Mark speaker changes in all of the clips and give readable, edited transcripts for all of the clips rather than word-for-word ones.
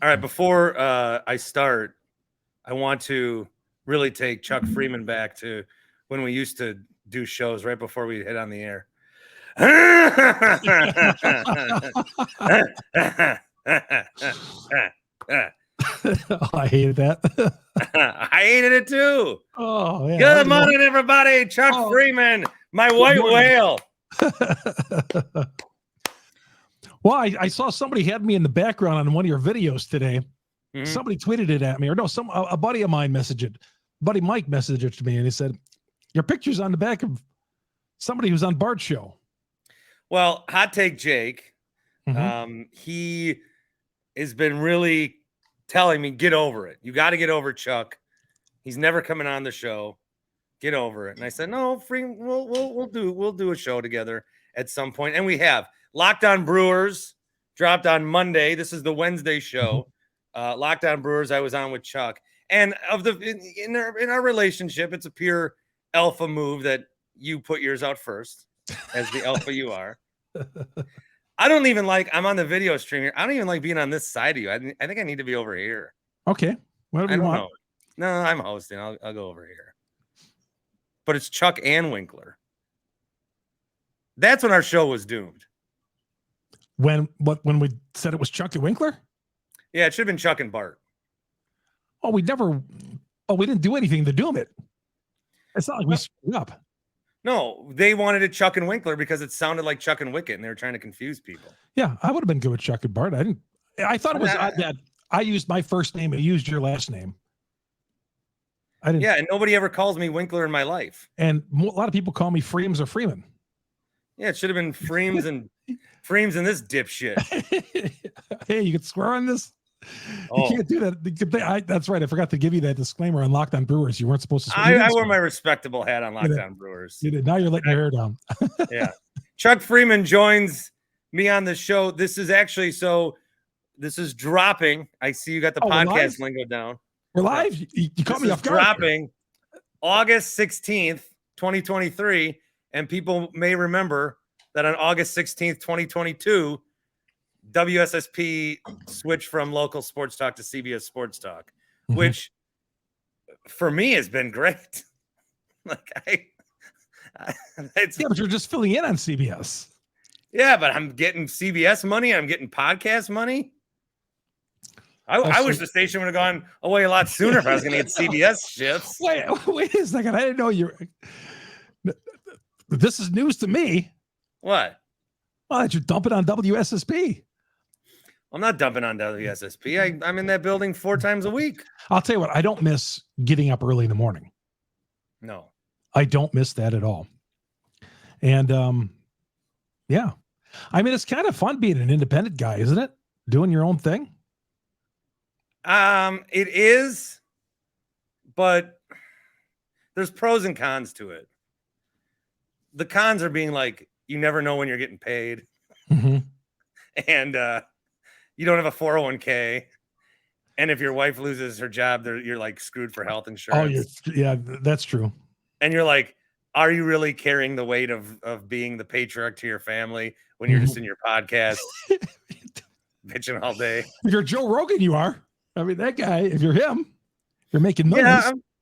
Speaker 1: All right, before I start, I want to really take Chuck Freimund back to when we used to do shows right before we hit on the air.
Speaker 2: I hated that.
Speaker 1: I hated it too.
Speaker 2: Oh, yeah.
Speaker 1: Good morning, everybody. Chuck Freimund, my white whale.
Speaker 2: Well, I saw somebody had me in the background on one of your videos today. Mm-hmm. Somebody tweeted it at me, or no, a buddy of mine messaged it. Buddy Mike messaged it to me, and he said, "Your picture's on the back of somebody who's on Bart's show."
Speaker 1: Well, Hot Take Jake, he has been really telling me, get over it. You got to get over Chuck. He's never coming on the show. Get over it. And I said, no, we'll do a show together at some point. And we have. Locked On Brewers dropped on Monday. This is the Wednesday show. Locked On Brewers, I was on with Chuck. And in our relationship, it's a pure alpha move that you put yours out first, as the alpha you are. I'm on the video stream here. I don't even like being on this side of you. I think I need to be over here.
Speaker 2: Okay. Whatever you want.
Speaker 1: No, I'm hosting. I'll go over here. But it's Chuck and Winkler. That's when our show was doomed.
Speaker 2: When we said it was Chuck and Winkler?
Speaker 1: Yeah, it should have been Chuck and Bart.
Speaker 2: Oh, we didn't do anything to doom it. It's not like we screwed up.
Speaker 1: No, they wanted it Chuck and Winkler because it sounded like Chuck and Wicket, and they were trying to confuse people.
Speaker 2: Yeah, I would have been good with Chuck and Bart. I thought it was odd that I used my first name and used your last name. I didn't.
Speaker 1: Yeah, and nobody ever calls me Winkler in my life.
Speaker 2: And a lot of people call me Freems or Freeman.
Speaker 1: Yeah, it should have been Freems and this dipshit.
Speaker 2: Hey, you could swear on this? You can't do that. That's right. I forgot to give you that disclaimer on Locked On Brewers. You weren't supposed to swear.
Speaker 1: I wore my respectable hat on Locked On Brewers.
Speaker 2: You did. Now you're letting your hair down.
Speaker 1: Yeah. Chuck Freimund joins me on the show. This is dropping. I see you got the podcast lingo down.
Speaker 2: We're live? You caught me off guard.
Speaker 1: Dropping August 16th, 2023. And people may remember that on August 16th, 2022, WSSP switched from local sports talk to CBS Sports Talk, which for me has been great.
Speaker 2: But you're just filling in on CBS.
Speaker 1: Yeah, but I'm getting CBS money. I'm getting podcast money. I wish the station would have gone away a lot sooner if I was going to get CBS shifts.
Speaker 2: Wait a second. I didn't know this is news to me.
Speaker 1: What?
Speaker 2: Well, that you're dumping on WSSP.
Speaker 1: I'm not dumping on WSSP. I'm in that building 4 times a week.
Speaker 2: I'll tell you what, I don't miss getting up early in the morning.
Speaker 1: No.
Speaker 2: I don't miss that at all. And yeah. I mean, it's kind of fun being an independent guy, isn't it? Doing your own thing.
Speaker 1: It is, but there's pros and cons to it. The cons are being like, you never know when you're getting paid. And you don't have a 401k. And if your wife loses her job, you're like screwed for health insurance.
Speaker 2: Oh, yeah, that's true.
Speaker 1: And you're like, are you really carrying the weight of being the patriarch to your family when you're just in your podcast bitching all day?
Speaker 2: If you're Joe Rogan, you are. I mean, that guy, if you're him, you're making money.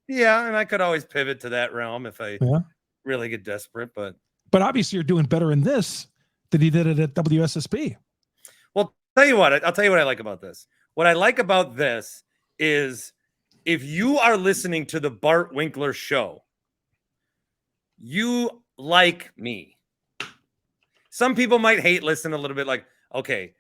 Speaker 1: Yeah, and I could always pivot to that realm if I really get desperate. But
Speaker 2: obviously you're doing better in this than he did it at WSSP.
Speaker 1: Well, I'll tell you what I like about this. What I like about this is if you are listening to the Bart Winkler Show, you like me. Some people might hate listen a little bit like, okay,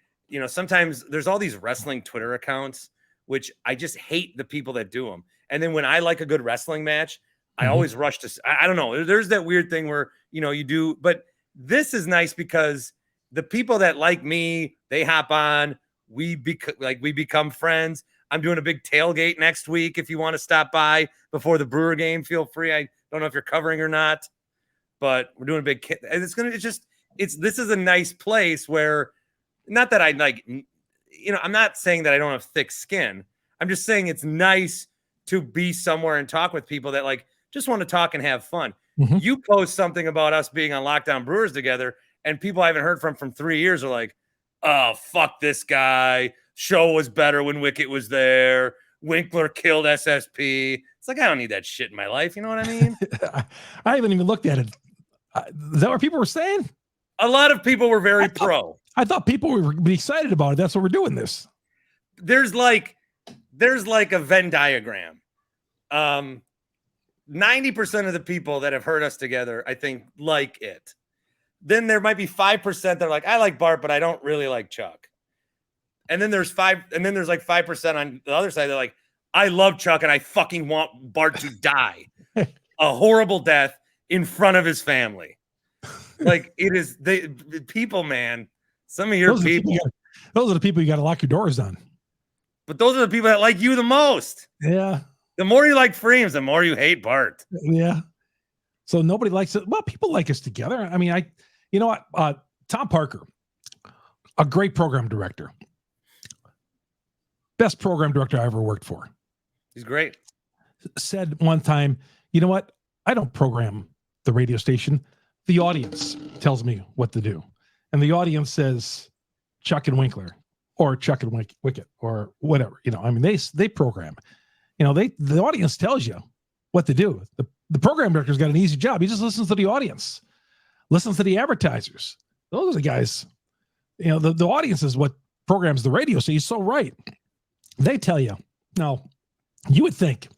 Speaker 1: sometimes there's all these wrestling Twitter accounts, which I just hate the people that do them. And then when I like a good wrestling match, I always rush to, I don't know. There's that weird thing where, you do, but this is nice because the people that like me, they hop on, we become friends. I'm doing a big tailgate next week. If you want to stop by before the Brewer game, feel free. I don't know if you're covering or not, but we're doing a big, this is a nice place where, not that I like, I'm not saying that I don't have thick skin. I'm just saying it's nice to be somewhere and talk with people that like just want to talk and have fun. You post something about us being on Locked On Brewers together, and people I haven't heard from 3 years are like, oh, fuck this guy. show was better when Wicket was there. Winkler killed SSP. It's like, I don't need that shit in my life. You know what I mean?
Speaker 2: I haven't even looked at it. Is that what people were saying?
Speaker 1: A lot of people were very pro.
Speaker 2: I thought people would be excited about it. That's why we're doing this.
Speaker 1: There's like a Venn diagram. 90% of the people that have heard us together, I think, like it. Then there might be 5% that are like, I like Bart, but I don't really like Chuck. And then there's like 5% on the other side. They're like, I love Chuck and I fucking want Bart to die a horrible death in front of his family. Like, it is the people, man. Some of your people.
Speaker 2: Those are the people you got to lock your doors on.
Speaker 1: But those are the people that like you the most.
Speaker 2: Yeah.
Speaker 1: The more you like Freems, the more you hate Bart.
Speaker 2: Yeah. So nobody likes it. Well, people like us together. I mean, you know what? Tom Parker, a great program director. Best program director I ever worked for.
Speaker 1: He's great.
Speaker 2: Said one time, you know what? I don't program the radio station. The audience tells me what to do. And the audience says Chuck and Winkler or Chuck and Wicket or whatever. You know, I mean, they program. You know, the audience tells you what to do. The program director's got an easy job. He just listens to the audience, listens to the advertisers. Those are the guys. You know, the audience is what programs the radio. So he's so right. They tell you. Now, you would think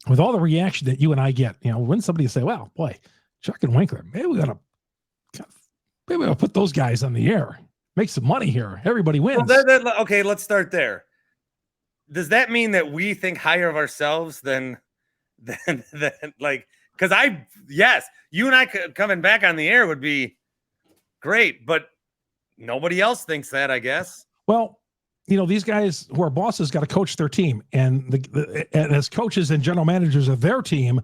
Speaker 2: with all the reaction that you and I get, you know, when somebody say, well, boy, Chuck and Winkler, maybe we gotta put those guys on the air, make some money here. Everybody wins.
Speaker 1: Well, okay, let's start there. Does that mean that we think higher of ourselves than like, because yes, you and I coming back on the air would be great, but nobody else thinks that, I guess.
Speaker 2: Well, you know, these guys who are bosses got to coach their team, and and as coaches and general managers of their team,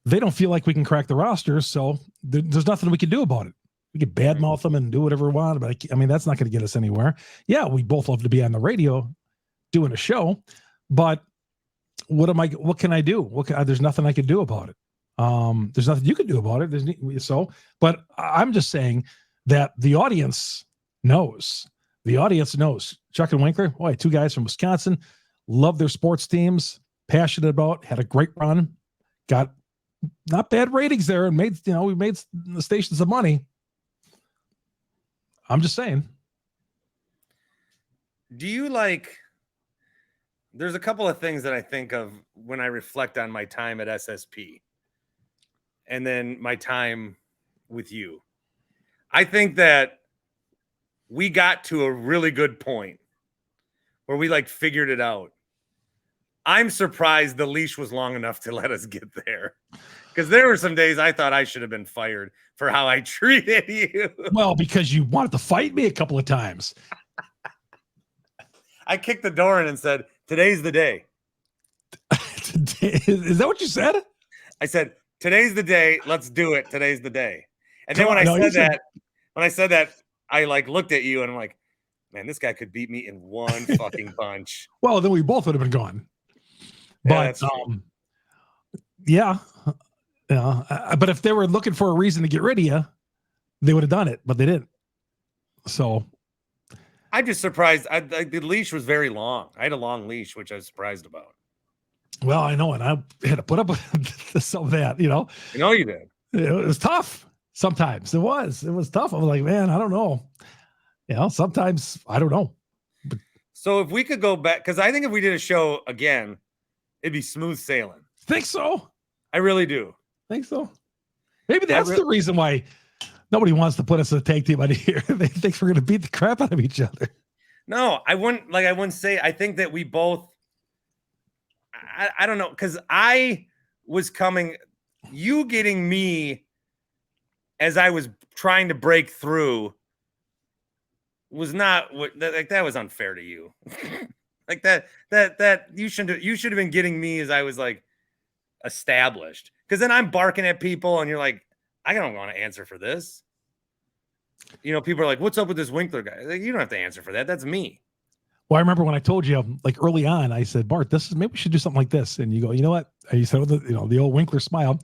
Speaker 2: they don't feel like we can crack the rosters, so there's nothing we can do about it. We can badmouth them and do whatever we want, but I mean, that's not going to get us anywhere. Yeah, we both love to be on the radio doing a show, but what can I do? There's nothing I can do about it. There's nothing you can do about it. But I'm just saying that the audience knows. The audience knows. Chuck and Winkler, boy, two guys from Wisconsin, love their sports teams, passionate about, had a great run, got not bad ratings there, and we made the station some money. I'm just saying.
Speaker 1: Do you there's a couple of things that I think of when I reflect on my time at SSP and then my time with you. I think that we got to a really good point where we figured it out. I'm surprised the leash was long enough to let us get there, because there were some days I thought I should have been fired for how I treated you. Well,
Speaker 2: because you wanted to fight me a couple of times.
Speaker 1: I kicked the door in and said, today's the day.
Speaker 2: Is that what you said?
Speaker 1: I said, today's the day. Let's do it. Today's the day. And then when I said that, I looked at you and I'm like, man, this guy could beat me in one fucking punch.
Speaker 2: Well, then we both would have been gone. But yeah. But if they were looking for a reason to get rid of you, they would have done it, but they didn't. So
Speaker 1: I'm just surprised. The leash was very long. I had a long leash, which I was surprised about.
Speaker 2: Well, I know, and I had to put up with some of that,
Speaker 1: You know you did.
Speaker 2: It was tough. Sometimes it was tough. I was like, man, I don't know. Sometimes I don't know. But
Speaker 1: so if we could go back, because I think if we did a show again, it'd be smooth sailing.
Speaker 2: Think so?
Speaker 1: I really do.
Speaker 2: Think so? Maybe that's the reason why nobody wants to put us in a tag team out here. They think we're going to beat the crap out of each other.
Speaker 1: No, I wouldn't say. I think that we both. I don't know, because I was coming. You getting me as I was trying to break through was not what that was unfair to you. that you should have been getting me as I was established, because then I'm barking at people and you're like, I don't want to answer for this. People are like, what's up with this Winkler guy? You don't have to answer for that. That's me.
Speaker 2: Well, I remember when I told you early on, I said, Bart, maybe we should do something like this. And you go, you know what? And you said with the old Winkler smile,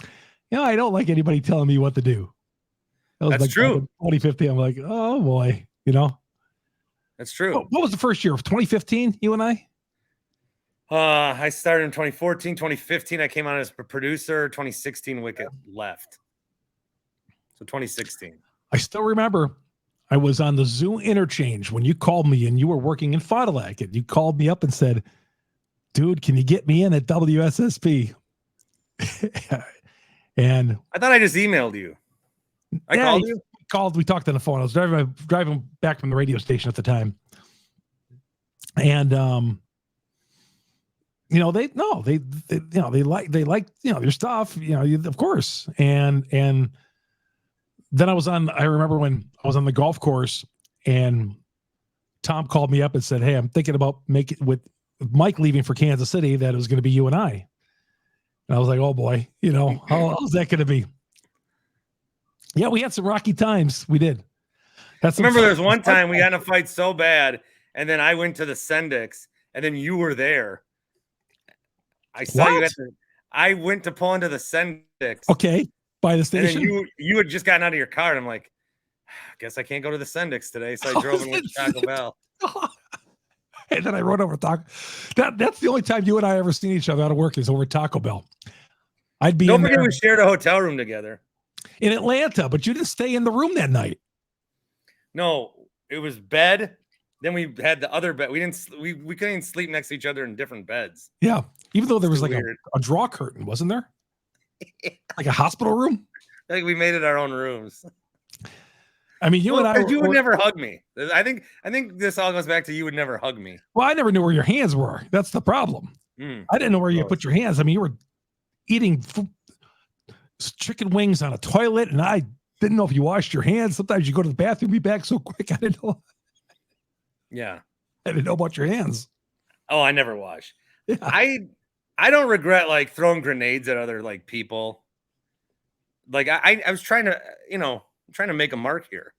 Speaker 2: I don't like anybody telling me what to do.
Speaker 1: That's true.
Speaker 2: 2015. I'm like, oh boy,
Speaker 1: That's true.
Speaker 2: What was the first year of 2015? You and I?
Speaker 1: I started in 2014, 2015. I came on as a producer. 2016, Wicket left. So 2016.
Speaker 2: I still remember I was on the Zoo interchange when you called me and you were working in Fond du Lac. And you called me up and said, dude, can you get me in at WSSP? And
Speaker 1: I thought I just emailed you. I called you?
Speaker 2: We talked on the phone. I was driving back from the radio station at the time. And, they like your stuff, of course. And then I remember when I was on the golf course and Tom called me up and said, hey, I'm thinking about making with Mike leaving for Kansas City, that it was going to be you and I. And I was like, oh boy, how's that going to be? Yeah, we had some rocky times. We did.
Speaker 1: I remember there was one time we got in a fight so bad, and then I went to the Sendix, and then you were there. I saw you I went to pull into the Sendix.
Speaker 2: Okay, by the station.
Speaker 1: And then you had just gotten out of your car, and I'm like, I guess I can't go to the Sendix today. So I drove and went to Taco Bell.
Speaker 2: And then I rode over Taco. That's the only time you and I ever seen each other out of work is over Taco Bell. Don't forget we shared a hotel room together in Atlanta, but you didn't stay in the room that night.
Speaker 1: No, it was bed. Then we had the other bed. We couldn't even sleep next to each other in different beds.
Speaker 2: Yeah, even though there was like a draw curtain, wasn't there? Like a hospital room.
Speaker 1: Like we made it our own rooms.
Speaker 2: I mean, you would
Speaker 1: never hug me. I think this all goes back to you would never hug me.
Speaker 2: Well, I never knew where your hands were. That's the problem. I didn't know where you put your hands. I mean, you were eating chicken wings on a toilet, and I didn't know if you washed your hands. Sometimes you go to the bathroom, be back so quick. I didn't know.
Speaker 1: Yeah,
Speaker 2: I didn't know about your hands.
Speaker 1: Oh, I never wash.
Speaker 2: Yeah.
Speaker 1: I don't regret like throwing grenades at other like people. Like I was trying to, I'm trying to make a mark here.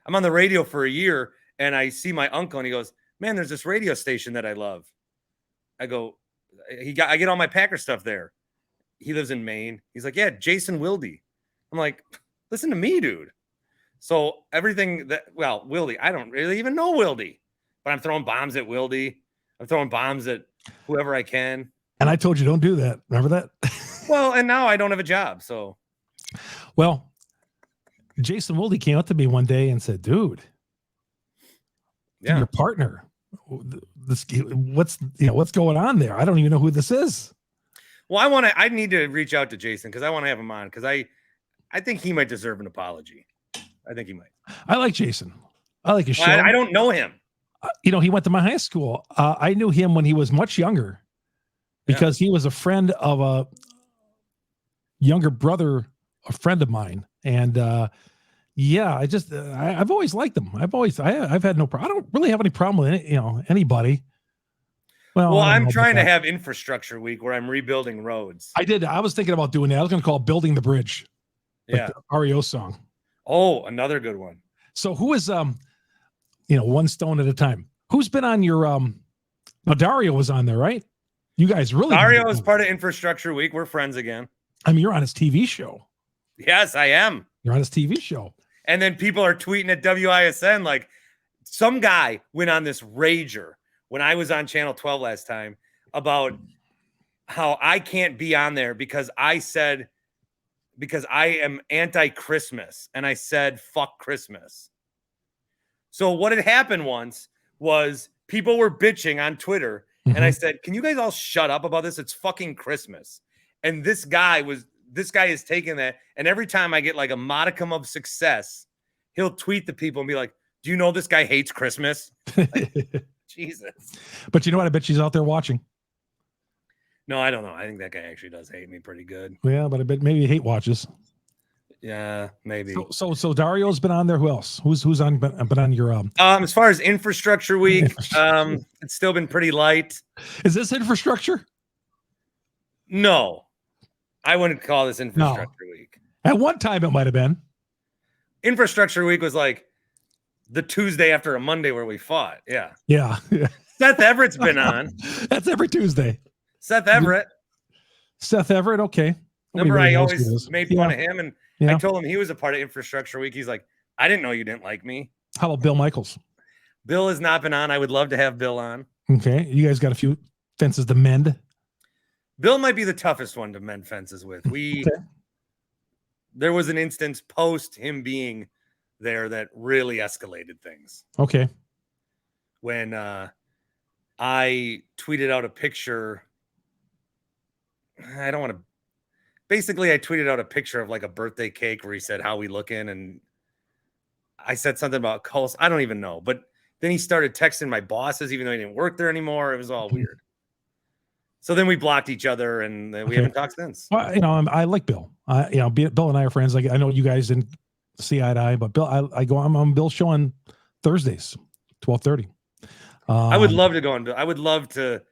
Speaker 1: I'm on the radio for a year and I see my uncle and he goes, man, there's this radio station that I love. I go, I get all my Packer stuff there. He lives in Maine. He's like, yeah, Jason Wilde. I'm like, listen to me, dude. So everything Wilde, I don't really even know Wilde, but I'm throwing bombs at Wilde. I'm throwing bombs at whoever I can.
Speaker 2: And I told you, don't do that. Remember that?
Speaker 1: Well, and now I don't have a job. So,
Speaker 2: well, Jason Wilde came up to me one day and said, dude, your partner, what's going on there? I don't even know who this is.
Speaker 1: Well, I need to reach out to Jason because I want to have him on because I think he might deserve an apology. I think he might. I like Jason. I like his show. I don't know him. He went to my high school. I knew him when he was much younger because he was a friend of a younger brother, a friend of mine. And I've always liked him. I've had no problem. I don't really have any problem with anybody. Well, I'm trying to have infrastructure week where I'm rebuilding roads. I was thinking about doing that. I was going to call it Building the Bridge. Like the REO song. Oh, another good one. So who is, one stone at a time? Who's been on your, Dario was on there, right? You guys really. Dario is part of Infrastructure Week. We're friends again. I mean, you're on his TV show. Yes, I am. You're on his TV show. And then people are tweeting at WISN like some guy went on this rager when I was on Channel 12 last time about how I can't be on there because I am anti-Christmas and I said, fuck Christmas. So what had happened once was people were bitching on Twitter and I said, can you guys all shut up about this? It's fucking Christmas. And this guy is taking that. And every time I get like a modicum of success, he'll tweet the people and be like, do you know this guy hates Christmas? Like, Jesus. But you know what? I bet she's out there watching. No, I don't know. I think that guy actually does hate me pretty good. Yeah, but I bet maybe he hate watches. Yeah, maybe. So Dario's been on there. Who else? Who's been on your as far as Infrastructure Week, it's still been pretty light. Is this infrastructure? No. I wouldn't call this Infrastructure Week. At one time it might have been. Infrastructure Week was like the Tuesday after a Monday where we fought. Yeah. Yeah. Seth Everett's been on. That's every Tuesday. Seth Everett. Okay. Remember, I always made fun of him, and I told him he was a part of Infrastructure Week. He's like, I didn't know you didn't like me. How about Bill Michaels? Bill has not been on. I would love to have Bill on.
Speaker 2: Okay. You guys got a few fences to mend.
Speaker 1: Bill might be the toughest one to mend fences with. There was an instance post him being there that really escalated things.
Speaker 2: Okay.
Speaker 1: When I tweeted out a picture, I tweeted out a picture of like a birthday cake where he said, "How we looking?" And I said something about Coles. I don't even know. But then he started texting my bosses, even though he didn't work there anymore. It was all weird. So then we blocked each other, and we haven't talked since.
Speaker 2: Well, I like Bill. Bill and I are friends. Like, I know you guys didn't see eye to eye, but Bill, I'm on Bill's show on Thursdays, 12:30.
Speaker 1: I would love to go on Bill. I would love to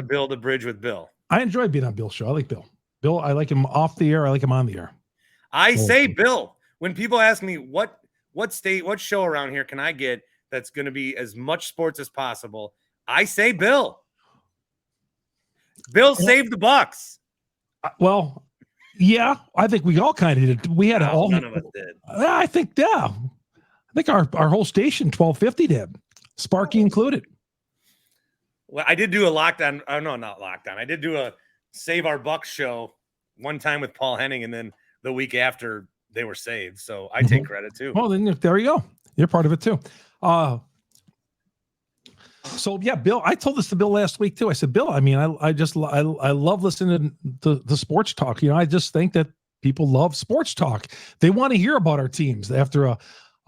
Speaker 1: build a bridge with Bill.
Speaker 2: I enjoy being on Bill's show. I like Bill. Bill, I like him off the air. I like him on the air.
Speaker 1: I say Bill. When people ask me what show around here can I get that's going to be as much sports as possible, I say Bill. Bill saved the Bucks.
Speaker 2: Well, yeah, I think we all kind of did. We had all.
Speaker 1: None of us did.
Speaker 2: I think our whole station 1250 did, Sparky included.
Speaker 1: Well, I did do a lockdown. Oh, no, not lockdown. I did do a Save Our Bucks show one time with Paul Henning, and then the week after they were saved. So I take credit too.
Speaker 2: Well, then there you go. You're part of it too. So yeah, Bill, I told this to Bill last week too. I said, Bill, I mean, I love listening to the sports talk. I just think that people love sports talk. They want to hear about our teams after a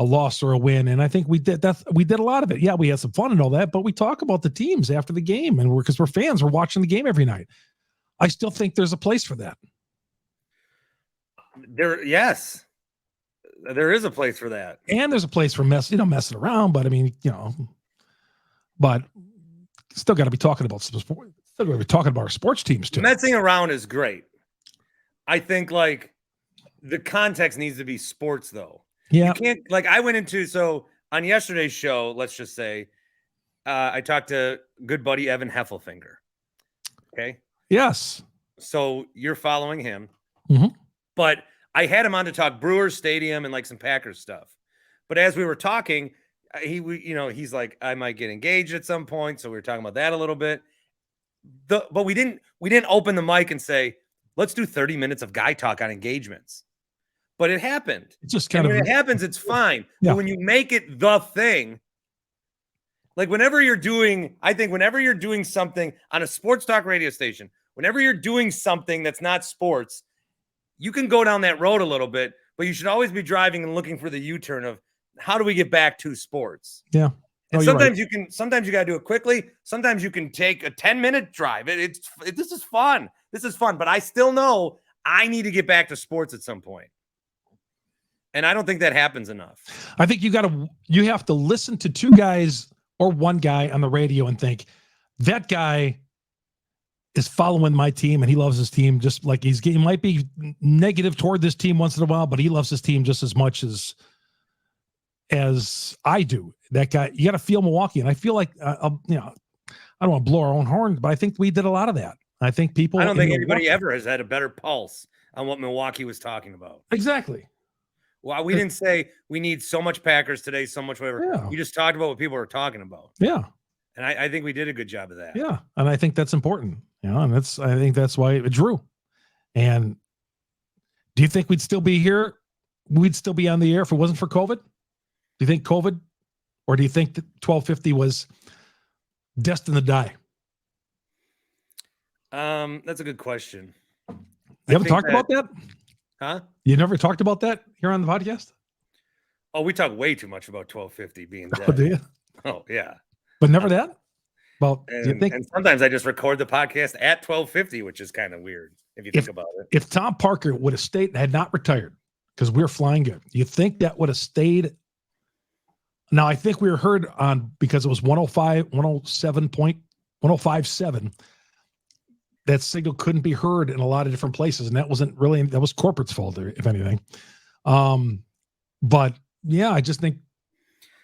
Speaker 2: loss or a win. And I think we did a lot of it. Yeah, we had some fun and all that, but we talk about the teams after the game, and because we're fans, we're watching the game every night. I still think there's a place for that.
Speaker 1: Yes, there is a place for that.
Speaker 2: And there's a place for messing around, but I mean, but still got to be talking about some sport. Still got to be talking about our sports teams too.
Speaker 1: Messing around is great. I think like the context needs to be sports though.
Speaker 2: Yeah.
Speaker 1: You can't, like, I went into, so on yesterday's show, let's just say, I talked to good buddy Evan Heffelfinger. Okay.
Speaker 2: Yes.
Speaker 1: So you're following him,
Speaker 2: but
Speaker 1: I had him on to talk Brewers Stadium and like some Packers stuff. But as we were talking, he's like, I might get engaged at some point. So we were talking about that a little bit. But we didn't open the mic and say, let's do 30 minutes of guy talk on engagements. But it happened.
Speaker 2: It's just
Speaker 1: when it happens, it's fine. Yeah. But when you make it the thing, like whenever you're doing something on a sports talk radio station, whenever you're doing something that's not sports, you can go down that road a little bit, but you should always be driving and looking for the U-turn of how do we get back to sports?
Speaker 2: Yeah.
Speaker 1: And sometimes sometimes you got to do it quickly. Sometimes you can take a 10-minute drive. This is fun. This is fun, but I still know I need to get back to sports at some point. And I don't think that happens enough.
Speaker 2: I think you have to listen to two guys or one guy on the radio and think that guy is following my team and he loves his team just like he might be negative toward this team once in a while, but he loves his team just as much as I do. That guy, you got to feel Milwaukee. And I feel like, I don't want to blow our own horn, but I think we did a lot of that. I think people.
Speaker 1: I don't think anybody ever has had a better pulse on what Milwaukee was talking about.
Speaker 2: Exactly.
Speaker 1: Well, we didn't say we need so much Packers today, so much whatever. Yeah. We just talked about what people were talking about.
Speaker 2: Yeah.
Speaker 1: And I think we did a good job of that.
Speaker 2: Yeah. And I think that's important. And I think that's why it drew. And do you think we'd still be here? We'd still be on the air if it wasn't for COVID? Do you think COVID, or do you think that 1250 was destined to die?
Speaker 1: That's a good question.
Speaker 2: You haven't talked about that?
Speaker 1: Huh?
Speaker 2: You never talked about that here on the podcast?
Speaker 1: Oh, we talk way too much about 1250 being dead.
Speaker 2: Oh, do you?
Speaker 1: Oh, yeah.
Speaker 2: But never that? Well, do you think?
Speaker 1: And sometimes I just record the podcast at 1250, which is kind of weird if you think about it.
Speaker 2: If Tom Parker would have stayed, had not retired, because we're flying good, you think that would have stayed? Now, I think we were heard on, because it was 105.7. That signal couldn't be heard in a lot of different places. And that was corporate's fault, if anything. But yeah, I just think.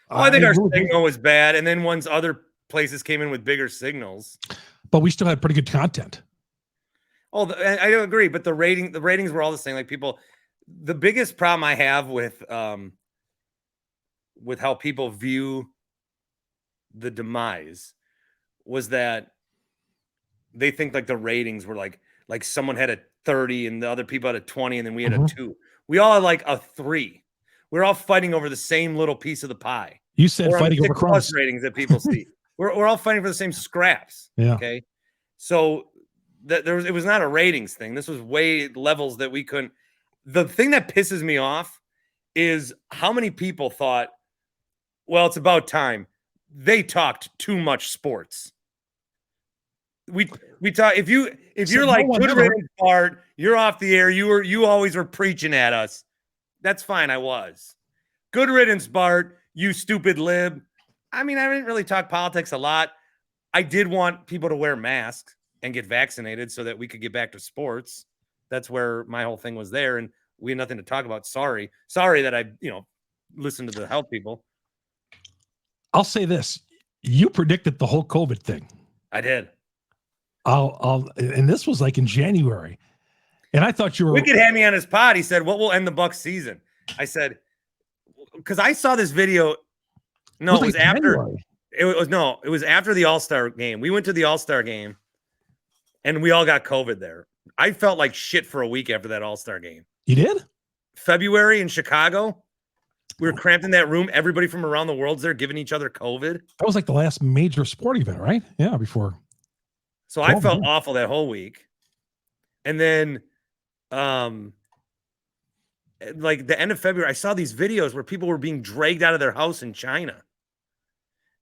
Speaker 1: I think our signal was bad. And then once other places came in with bigger signals.
Speaker 2: But we still had pretty good content.
Speaker 1: Oh, I don't agree. But the ratings were all the same. Like the biggest problem I have with how people view the demise was that they think like the ratings were like someone had a 30 and the other people had a 20 and then we had a 2. We all had like a 3. We're all fighting over the same little piece of the pie.
Speaker 2: You said fighting over crumbs.
Speaker 1: Ratings that people see. We're all fighting for the same scraps.
Speaker 2: Yeah.
Speaker 1: Okay. So it was not a ratings thing. This was way levels that we couldn't. The thing that pisses me off is how many people thought, well, it's about time. They talked too much sports. We talk if you're like good riddance, Bart, you're off the air. You always were preaching at us. That's fine. I was. Good riddance, Bart, you stupid lib. I mean, I didn't really talk politics a lot. I did want people to wear masks and get vaccinated so that we could get back to sports. That's where my whole thing was there. And we had nothing to talk about. Sorry that I, listened to the health people.
Speaker 2: I'll say this. You predicted the whole COVID thing.
Speaker 1: I did.
Speaker 2: And this was like in January. And I thought you were.
Speaker 1: Wicked had me on his pod. He said, what will end the Bucks season? I said, because I saw this video. No, it was after. January. It was after the All-Star game. We went to the All-Star game and we all got COVID there. I felt like shit for a week after that All-Star game.
Speaker 2: You did?
Speaker 1: February in Chicago. We were cramped in that room. Everybody from around the world's there giving each other COVID.
Speaker 2: That was like the last major sport event, right? Yeah, before.
Speaker 1: So I felt awful that whole week. And then like the end of February, I saw these videos where people were being dragged out of their house in China.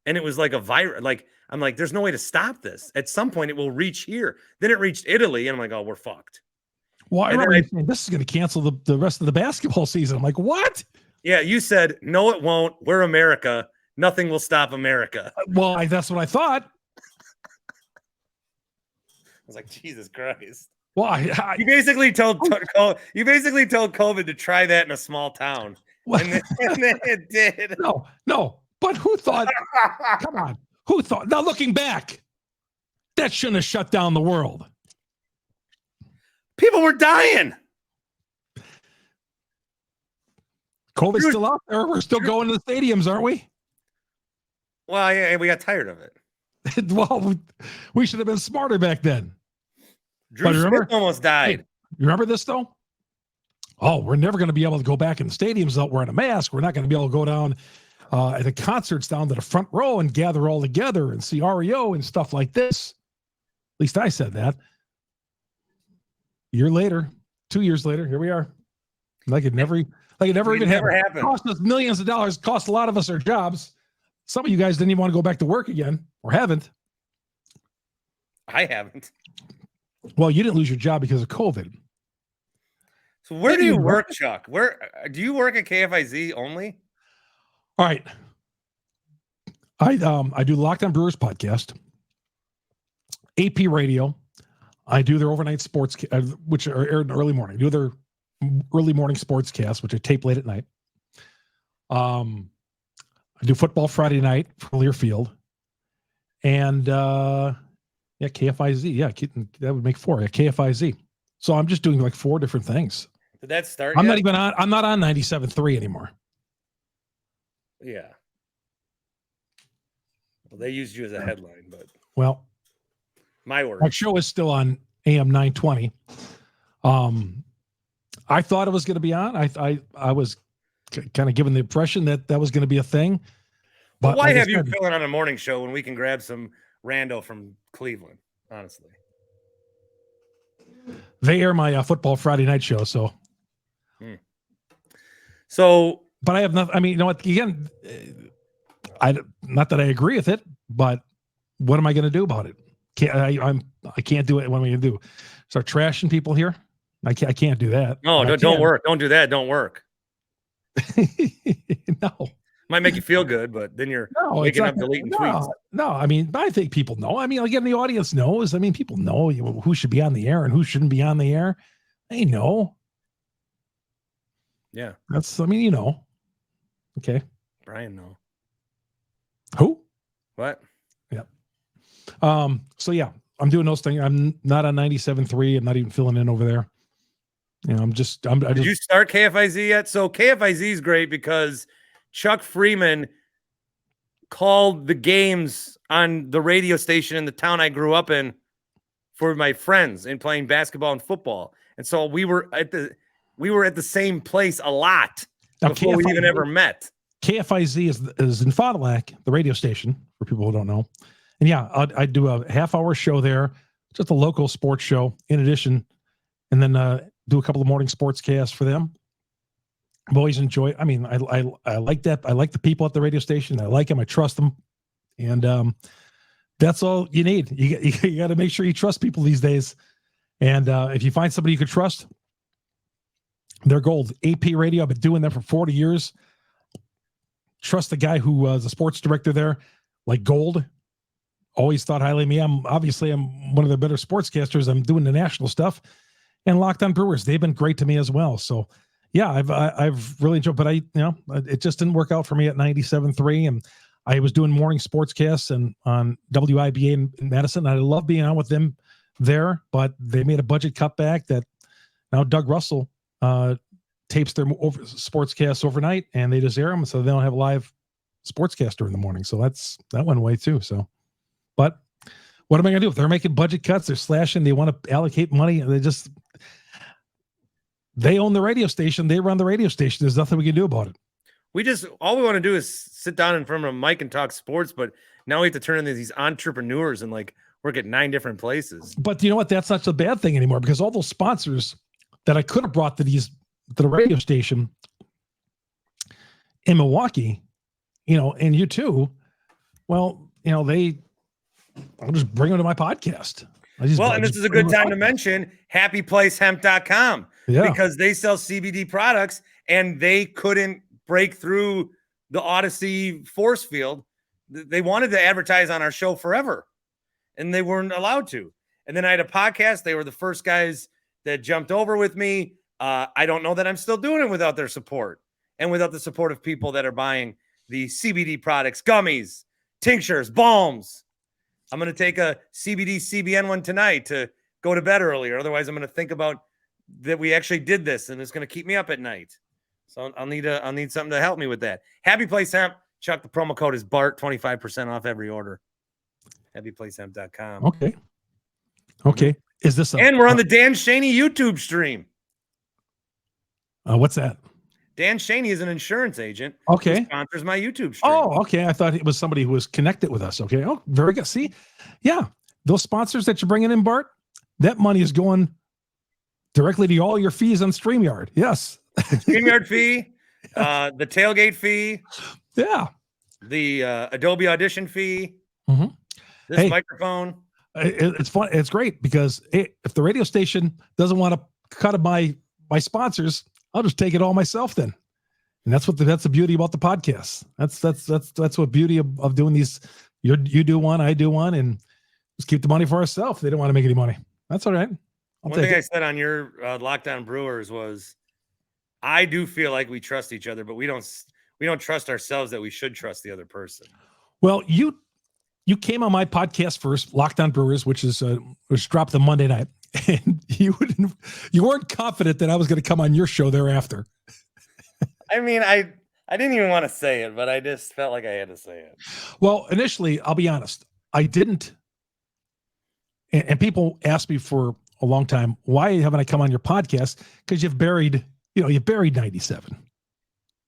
Speaker 1: And it was like a virus. Like, I'm like, there's no way to stop this. At some point, it will reach here. Then it reached Italy. And I'm like, oh, we're fucked.
Speaker 2: Well, I remember saying, this is going to cancel the rest of the basketball season. I'm like, what?
Speaker 1: Yeah, you said, no, it won't. We're America. Nothing will stop America.
Speaker 2: Well, that's what I thought.
Speaker 1: I was like, Jesus Christ.
Speaker 2: Well,
Speaker 1: you basically told COVID to try that in a small town. And then it did.
Speaker 2: No. But who thought? Come on. Who thought? Now, looking back, that shouldn't have shut down the world.
Speaker 1: People were dying.
Speaker 2: COVID's still out there. We're still going to the stadiums, aren't we?
Speaker 1: Well, yeah, we got tired of it.
Speaker 2: Well, we should have been smarter back then.
Speaker 1: Drew Smith almost died.
Speaker 2: Hey, you remember this, though? Oh, we're never going to be able to go back in the stadiums without wearing a mask. We're not going to be able to go down at the concerts down to the front row and gather all together and see REO and stuff like this. At least I said that. A year later, 2 years later, here we are. Like it never even happened. Cost us millions of dollars. Cost a lot of us our jobs. Some of you guys didn't even want to go back to work again, or haven't.
Speaker 1: I haven't.
Speaker 2: Well, you didn't lose your job because of COVID.
Speaker 1: So where do you work, Chuck? Where do you work at KFIZ only?
Speaker 2: All right. I do Locked On Brewers podcast, AP Radio. I do their overnight sports, which are aired in the early morning. I do their early morning sportscast, which I tape late at night. I do football Friday night for Learfield. And KFIZ. Yeah, that would make 4. Yeah, KFIZ. So I'm just doing like 4 different things.
Speaker 1: Did that start?
Speaker 2: I'm not on 97.3 anymore.
Speaker 1: Yeah. Well, they used you as a headline, but
Speaker 2: my show is still on AM 920. I thought it was going to be on. I was kind of given the impression that was going to be a thing.
Speaker 1: But why have you filling on a morning show when we can grab some rando from Cleveland? Honestly,
Speaker 2: they air my football Friday night show. So,
Speaker 1: but
Speaker 2: I have nothing. I mean, you know what? Again, not that I agree with it, but what am I going to do about it? I can't do it. What am I going to do? Start trashing people here? I can't do that.
Speaker 1: No, don't work. Don't do that. Don't work.
Speaker 2: No.
Speaker 1: Might make you feel good, but then you're waking up deleting tweets.
Speaker 2: No, I mean, I think people know. I mean, again, the audience knows. I mean, people know who should be on the air and who shouldn't be on the air. They know.
Speaker 1: Yeah.
Speaker 2: Okay.
Speaker 1: Brian, no.
Speaker 2: Who?
Speaker 1: What?
Speaker 2: Yeah. So yeah, I'm doing those things. I'm not on 97.3. I'm not even filling in over there. You know, Did
Speaker 1: you start KFIZ yet? So KFIZ is great because Chuck Freimund called the games on the radio station in the town I grew up in for my friends and playing basketball and football. And so we were at the same place a lot before we even ever met.
Speaker 2: KFIZ is in Fond du Lac, the radio station, for people who don't know. And yeah, I do a half-hour show there, just a local sports show in addition, and then do a couple of morning sportscasts for them. I've always enjoyed. I mean, I like that. I like the people at the radio station. I like them. I trust them, and that's all you need. You got to make sure you trust people these days. And if you find somebody you can trust, they're gold. AP Radio. I've been doing that for 40 years. Trust the guy who was the sports director there, like gold. Always thought highly of me. I'm one of the better sportscasters. I'm doing the national stuff, and Locked On Brewers. They've been great to me as well. So. Yeah, I've really enjoyed, but it just didn't work out for me at 97.3, and I was doing morning sportscasts and on WIBA in Madison. I love being on with them there, but they made a budget cutback that now Doug Russell tapes their sportscasts overnight, and they just air them, so they don't have a live sportscaster in the morning. So that went away too. So, but what am I going to do if they're making budget cuts? They're slashing. They want to allocate money. They own the radio station. They run the radio station. There's nothing we can do about it.
Speaker 1: All we want to do is sit down in front of a mic and talk sports, but now we have to turn into these entrepreneurs and like work at 9 different places.
Speaker 2: But you know what? That's not a bad thing anymore, because all those sponsors that I could have brought to the radio station in Milwaukee, and you too, well, I'll just bring them to my podcast.
Speaker 1: And this is a good time to mention happyplacehemp.com.
Speaker 2: Yeah.
Speaker 1: Because they sell CBD products and they couldn't break through the Odyssey force field. They wanted to advertise on our show forever and they weren't allowed to. And then I had a podcast. They were the first guys that jumped over with me. I don't know that I'm still doing it without their support and without the support of people that are buying the CBD products, gummies, tinctures, balms. I'm going to take a CBD CBN one tonight to go to bed earlier. Otherwise, I'm going to think about that we actually did this, and it's going to keep me up at night. So I'll need something to help me with that. Happy Place Hemp. Chuck, the promo code is BART, 25% off every order. happyplacehemp.com.
Speaker 2: Okay. Is this
Speaker 1: and we're on the Dan Schani YouTube stream.
Speaker 2: What's that?
Speaker 1: Dan Schani is an insurance agent.
Speaker 2: Okay.
Speaker 1: Who sponsors my YouTube stream.
Speaker 2: Oh, okay. I thought it was somebody who was connected with us. Okay. Oh, very good. See? Yeah. Those sponsors that you're bringing in, Bart, that money is going directly to all your fees on StreamYard. Yes.
Speaker 1: StreamYard fee, the tailgate fee.
Speaker 2: Yeah.
Speaker 1: The Adobe Audition fee.
Speaker 2: Mm-hmm.
Speaker 1: This microphone.
Speaker 2: It's fun. It's great because if the radio station doesn't want to cut my sponsors, I'll just take it all myself then. And that's the beauty about the podcast. That's what beauty of doing these. You do one, I do one, and just keep the money for ourselves. They don't want to make any money. That's all right.
Speaker 1: One thing I said on your Lockdown Brewers was, I do feel like we trust each other, but we don't trust ourselves that we should trust the other person.
Speaker 2: Well, you came on my podcast first, Lockdown Brewers, which dropped on Monday night, and you weren't confident that I was going to come on your show thereafter.
Speaker 1: I mean, I didn't even want to say it, but I just felt like I had to say it.
Speaker 2: Well, initially, I'll be honest, I didn't. And people asked me for a long time, why haven't I come on your podcast? Because you've buried 97,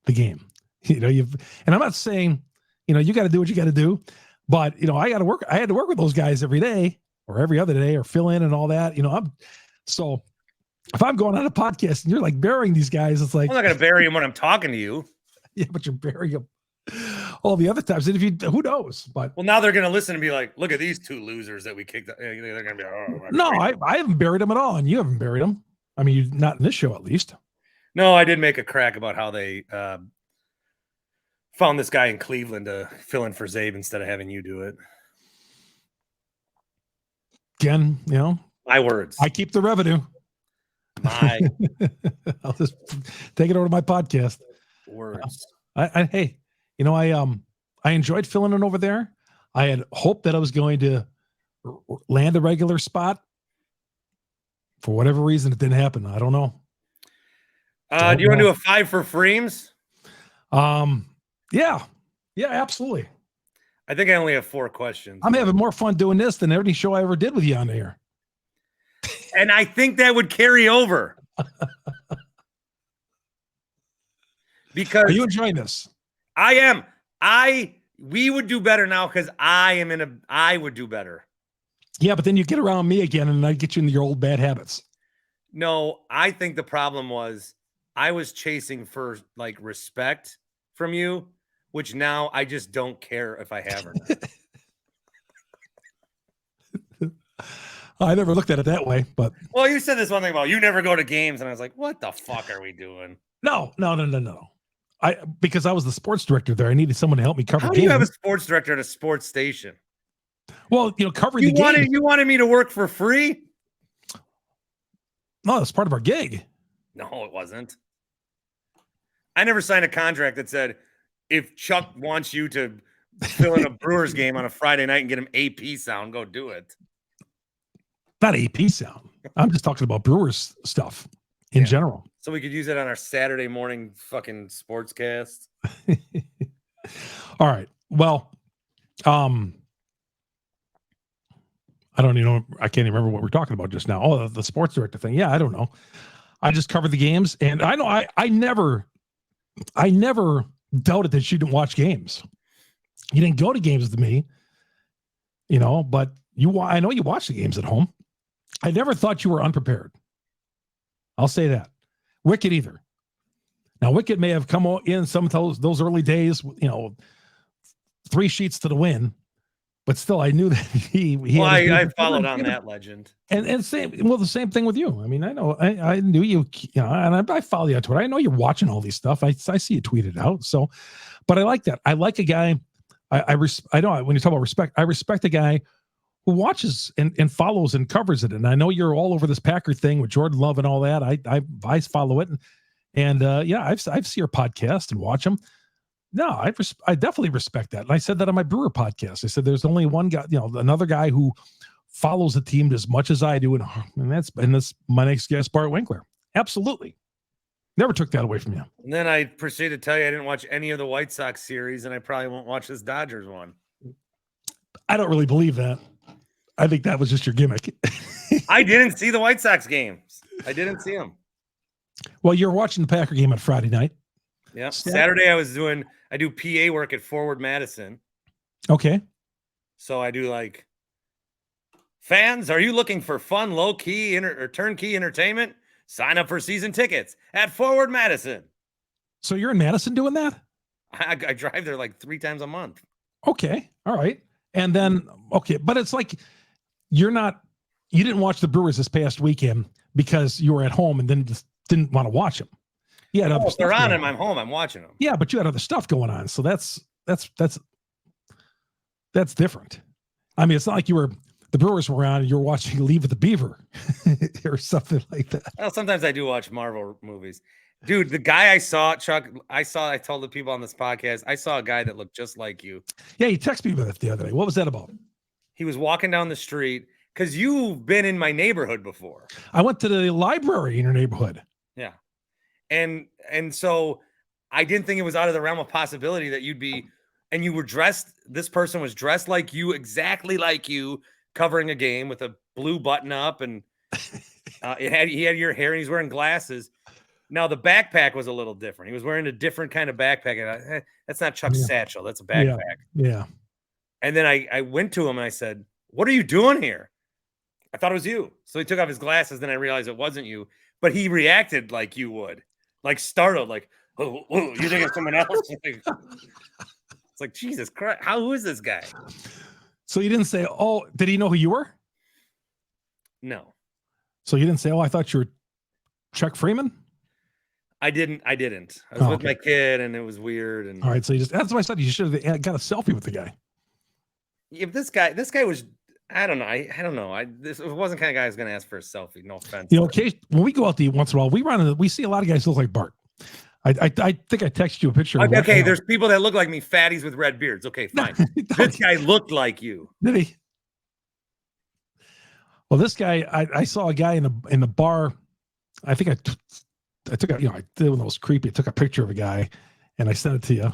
Speaker 2: the game. And I'm not saying, you got to do what you got to do, but I got to work. I had to work with those guys every day or every other day or fill in and all that. So if I'm going on a podcast and you're like burying these guys, it's like,
Speaker 1: I'm not going to bury them when I'm talking to you.
Speaker 2: Yeah, but you're burying them all the other times. And who knows? But
Speaker 1: now they're going to listen and be like, look at these two losers that we kicked. They're going to be like, oh,
Speaker 2: no, I haven't buried them at all. And you haven't buried them. I mean, you're not in this show, at least.
Speaker 1: No, I did make a crack about how they found this guy in Cleveland to fill in for Zabe instead of having you do it.
Speaker 2: Again,
Speaker 1: my words.
Speaker 2: I keep the revenue. I'll just take it over to my podcast.
Speaker 1: Words.
Speaker 2: I enjoyed filling in over there. I had hoped that I was going to land a regular spot. For whatever reason, it didn't happen. I don't know.
Speaker 1: Do you want to do a 5 for Freems?
Speaker 2: Yeah, absolutely.
Speaker 1: I think I only have 4 questions.
Speaker 2: I'm having more fun doing this than every show I ever did with you on air.
Speaker 1: And I think that would carry over. Because
Speaker 2: are you enjoying this?
Speaker 1: I am. We would do better now because I would do better.
Speaker 2: Yeah, but then you get around me again and I get you into your old bad habits.
Speaker 1: No, I think the problem was I was chasing for like respect from you, which now I just don't care if I have or not.
Speaker 2: I never looked at it that way, but
Speaker 1: well, you said this one thing about you never go to games, and I was like, what the fuck are we doing?
Speaker 2: No. Because I was the sports director there. I needed someone to help me cover
Speaker 1: How
Speaker 2: games.
Speaker 1: do you have a sports director at a sports station?
Speaker 2: Well, covering the game.
Speaker 1: You wanted me to work for free?
Speaker 2: No, that's part of our gig.
Speaker 1: No, it wasn't. I never signed a contract that said if Chuck wants you to fill in a Brewers game on a Friday night and get him AP sound, go do it.
Speaker 2: Not AP sound. I'm just talking about Brewers stuff in general.
Speaker 1: So we could use it on our Saturday morning fucking sportscast.
Speaker 2: All right. Well, I don't even know. I can't even remember what we're talking about just now. Oh, the sports director thing. Yeah, I don't know. I just covered the games, and I know I never doubted that you didn't watch games. You didn't go to games with me, but I know you watch the games at home. I never thought you were unprepared. I'll say that. Wicket either. Now, Wicket may have come in some of those early days, 3 sheets to the win, but still, I knew that he.
Speaker 1: Well, I followed on that legend,
Speaker 2: and the same thing with you. I mean, I know I knew you, and I follow you on Twitter. I know you're watching all these stuff. I see you tweet it out. So, but I like that. I like a guy. I know when you talk about respect, I respect a guy who watches and follows and covers it. And I know you're all over this Packer thing with Jordan Love and all that. I follow it, and I've seen your podcast and watch them. No, I definitely respect that. And I said that on my Brewer podcast. I said there's only one guy, another guy who follows the team as much as I do, and that's my next guest, Bart Winkler. Absolutely, never took that away from you.
Speaker 1: And then I proceeded to tell you I didn't watch any of the White Sox series, and I probably won't watch this Dodgers one.
Speaker 2: I don't really believe that. I think that was just your gimmick.
Speaker 1: I didn't see the White Sox games. I didn't see them.
Speaker 2: Well, you're watching the Packer game on Friday night.
Speaker 1: Yeah. Saturday I do PA work at Forward Madison.
Speaker 2: Okay.
Speaker 1: So I do like, fans, are you looking for fun, low-key or turnkey entertainment? Sign up for season tickets at Forward Madison.
Speaker 2: So you're in Madison doing that?
Speaker 1: I drive there like 3 times a month.
Speaker 2: Okay. All right. And then, okay. But it's like, you didn't watch the Brewers this past weekend because you were at home and then just didn't want to watch them. Yeah,
Speaker 1: if they're on and I'm home, I'm watching them.
Speaker 2: Yeah, but you had other stuff going on, so that's different. I mean, it's not like the Brewers were on and you were watching Leave with the Beaver or something like that.
Speaker 1: Well, sometimes I do watch Marvel movies, dude. The guy I saw, Chuck, I told the people on this podcast, I saw a guy that looked just like you.
Speaker 2: Yeah, you texted me about it the other day. What was that about?
Speaker 1: He was walking down the street because you've been in my neighborhood before.
Speaker 2: I went to the library in your neighborhood.
Speaker 1: Yeah. And so I didn't think it was out of the realm of possibility that you'd be, and you were dressed, this person was dressed like you, exactly like you, covering a game with a blue button up, and he had your hair, and he's wearing glasses. Now the backpack was a little different. He was wearing a different kind of backpack. That's not Chuck's satchel. That's a backpack.
Speaker 2: Yeah.
Speaker 1: And then I went to him and I said, "What are you doing here?" I thought it was you. So he took off his glasses. Then I realized it wasn't you, but he reacted like you would. Like startled, like, oh, you think it's someone else? It's like, Jesus Christ, who is this guy?
Speaker 2: So you didn't say, oh, did he know who you were?
Speaker 1: No.
Speaker 2: So you didn't say, oh, I thought you were Chuck Freimund?
Speaker 1: I didn't. I was with my kid, and it was weird. And
Speaker 2: all right, so that's why I said you should have got a selfie with the guy.
Speaker 1: If this guy was, I don't know. I don't know. This wasn't the kind of guy who's going to ask for a selfie. No offense.
Speaker 2: When we go out to eat once in a while, we see a lot of guys look like Bart. I think I texted you a picture.
Speaker 1: Okay, there's people that look like me, fatties with red beards. Okay, fine. This guy looked like you.
Speaker 2: Did he? Well, this guy, I saw a guy in the bar. I think I took a, I did one of those creepy. I took a picture of a guy, and I sent it to you.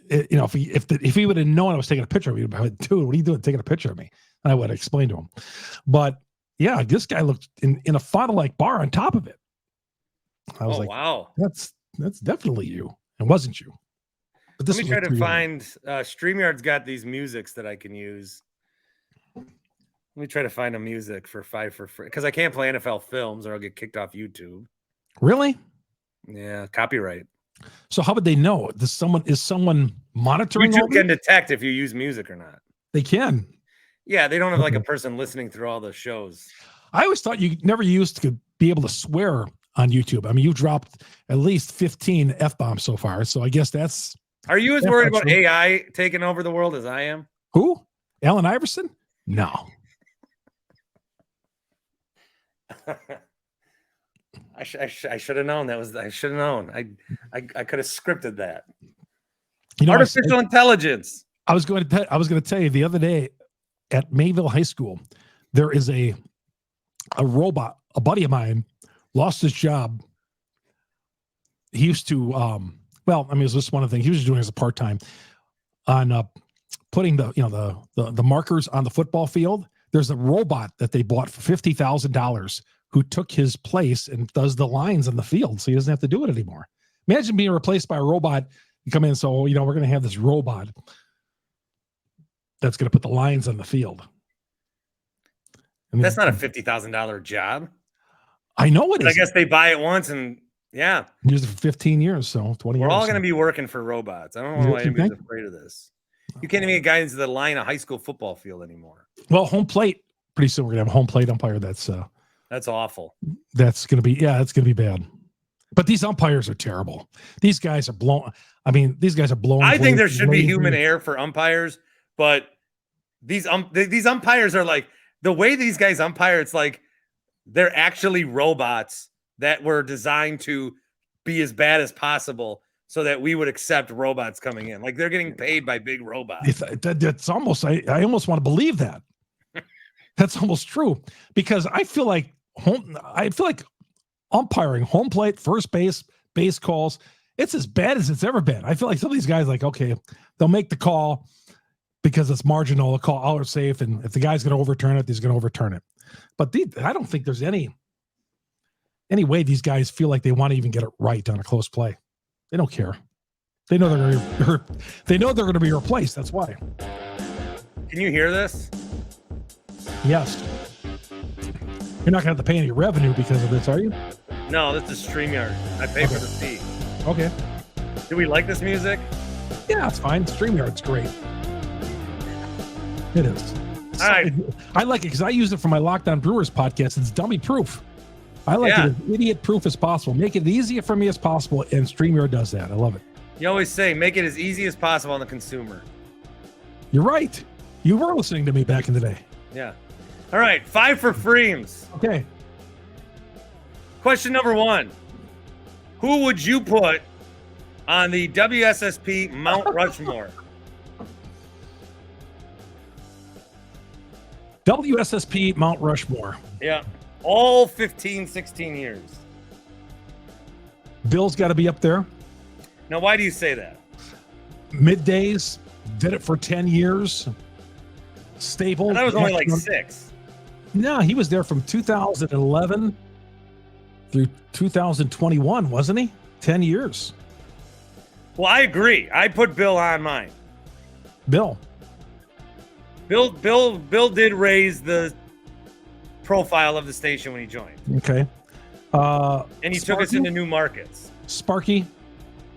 Speaker 2: if he would have known I was taking a picture of me, he'd be like, dude, what are you doing taking a picture of me? And I would have explained to him. But yeah, this guy looked in a funnel-like bar on top of it. I was
Speaker 1: wow,
Speaker 2: that's definitely you. It wasn't you. But this
Speaker 1: let me try to find StreamYard's got these musics that I can use. Let me try to find a music for 5 for free because I can't play NFL films or I'll get kicked off YouTube.
Speaker 2: Really?
Speaker 1: Yeah, copyright.
Speaker 2: So how would they know? Is someone monitoring?
Speaker 1: YouTube can detect if you use music or not.
Speaker 2: They can.
Speaker 1: Yeah, they don't have like a person listening through all the shows.
Speaker 2: I always thought you never used to be able to swear on YouTube. I mean, you've dropped at least 15 F-bombs so far. So I guess that's...
Speaker 1: Are you as worried about AI taking over the world as I am?
Speaker 2: Who? Allen Iverson? No.
Speaker 1: I should have known. I should have known. I could have scripted that. Artificial intelligence.
Speaker 2: I was going to tell you the other day at Mayville High School, there is a robot. A buddy of mine lost his job. He used to it was just one of the things he was doing as a part-time on putting the markers on the football field. There's a robot that they bought for $50,000 who took his place and does the lines on the field, so he doesn't have to do it anymore. Imagine being replaced by a robot. You come in, so we're going to have this robot that's going to put the lines on the field.
Speaker 1: That's not a $50,000 job.
Speaker 2: I know it is.
Speaker 1: I guess they buy it once and yeah.
Speaker 2: Used it for 15 years, so 20 years.
Speaker 1: We're all going to be working for robots. I don't know why anybody's afraid of this. You can't even get guys into the line of high school football field anymore.
Speaker 2: Well, home plate, pretty soon we're going to have a home plate umpire that's
Speaker 1: awful.
Speaker 2: That's going to be, that's going to be bad. But these umpires are terrible. These guys are blown. I mean, these guys are blown.
Speaker 1: I think there should be human error for umpires, but these umpires are like, the way these guys umpire, it's like they're actually robots that were designed to be as bad as possible so that we would accept robots coming in. Like they're getting paid by big robots.
Speaker 2: That's almost, I almost want to believe that. That's almost true because I feel like umpiring, home plate, first base calls, it's as bad as it's ever been. I feel like some of these guys okay, they'll make the call because it's marginal, a call out or safe, and if the guy's going to overturn it, he's going to overturn it. But I don't think there's any way these guys feel like they want to even get it right on a close play. They don't care. They know they're going to be replaced. That's why.
Speaker 1: Can you hear this?
Speaker 2: Yes. You're not going to have to pay any revenue because of this, are you?
Speaker 1: No, this is StreamYard. I pay for the fee.
Speaker 2: Okay.
Speaker 1: Do we like this music?
Speaker 2: Yeah, it's fine. StreamYard's great. It is.
Speaker 1: All right.
Speaker 2: I like it because I use it for my Lockdown Brewers podcast. It's dummy proof. I like it as idiot proof as possible. Make it easy for me as possible, and StreamYard does that. I love it.
Speaker 1: You always say, make it as easy as possible on the consumer.
Speaker 2: You're right. You were listening to me back in the day.
Speaker 1: Yeah. All right. 5 for Freems.
Speaker 2: Okay.
Speaker 1: Question number 1. Who would you put on the WSSP Mount Rushmore?
Speaker 2: WSSP Mount Rushmore.
Speaker 1: Yeah. All 15, 16 years.
Speaker 2: Bill's got to be up there.
Speaker 1: Now, why do you say that?
Speaker 2: Middays, did it for 10 years. Stable.
Speaker 1: And that was only like 6.
Speaker 2: No, he was there from 2011 through 2021, wasn't he? 10 years.
Speaker 1: Well, I agree. I put Bill on mine.
Speaker 2: Bill
Speaker 1: did raise the profile of the station when he joined.
Speaker 2: Okay.
Speaker 1: And he took us into new markets.
Speaker 2: Sparky.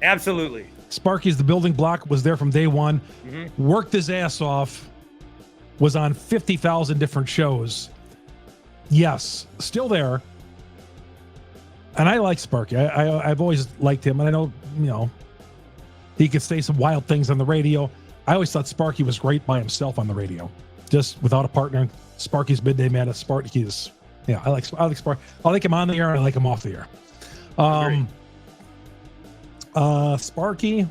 Speaker 1: Absolutely.
Speaker 2: Sparky's the building block, was there from day one. Mm-hmm. Worked his ass off. Was on 50,000 different shows. Yes, still there. And I like Sparky. I've always liked him. And I know, he could say some wild things on the radio. I always thought Sparky was great by himself on the radio, just without a partner. Sparky's midday man. Sparky's, I like Sparky. I like him on the air. I like him off the air. Sparky.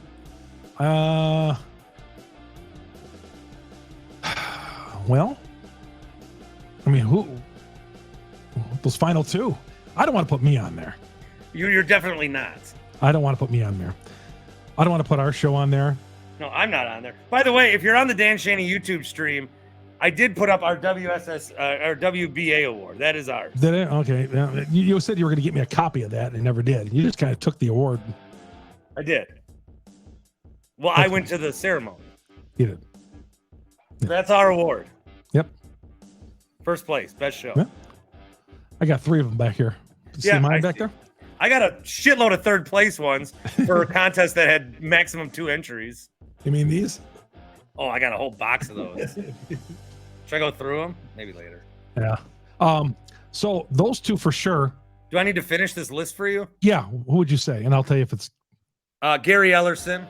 Speaker 2: Well, I mean, who? Those final 2. I don't want to put me on there.
Speaker 1: You're definitely not.
Speaker 2: I don't want to put me on there. I don't want to put our show on there.
Speaker 1: No, I'm not on there. By the way, if you're on the Dan Schani YouTube stream, I did put up our our WBA award. That is ours.
Speaker 2: Did it? Okay. Yeah. You said you were going to get me a copy of that, and you never did. You just kind of took the award.
Speaker 1: I did. Well, I went to the ceremony.
Speaker 2: You did.
Speaker 1: Yeah. That's our award.
Speaker 2: Yep.
Speaker 1: First place, best show.
Speaker 2: Yeah. I got 3 of them back here. See mine back there?
Speaker 1: I got a shitload of third place ones for a contest that had maximum 2 entries.
Speaker 2: You mean these?
Speaker 1: Oh, I got a whole box of those. Should I go through them? Maybe later.
Speaker 2: Yeah. So those 2 for sure.
Speaker 1: Do I need to finish this list for you?
Speaker 2: Yeah. Who would you say? And I'll tell you if it's
Speaker 1: Gary Ellerson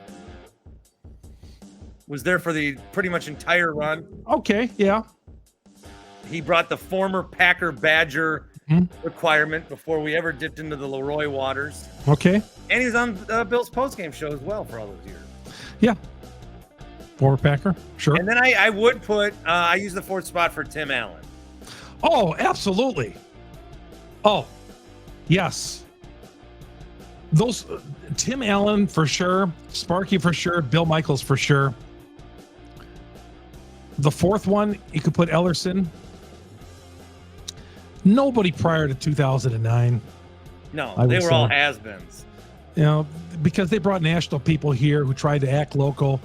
Speaker 1: was there for the pretty much entire run.
Speaker 2: okay. Yeah.
Speaker 1: He brought the former Packer Badger requirement before we ever dipped into the Leroy waters.
Speaker 2: Okay.
Speaker 1: And he's on Bill's postgame show as well for all those years.
Speaker 2: Yeah. Former Packer. Sure.
Speaker 1: And then I would put, I use the 4th spot for Tim Allen.
Speaker 2: Oh, absolutely. Oh, yes. Those Tim Allen for sure, Sparky for sure, Bill Michaels for sure. The 4th one, you could put Ellerson. Nobody prior to 2009.
Speaker 1: No, they were all has-beens.
Speaker 2: You know, because they brought national people here who tried to act local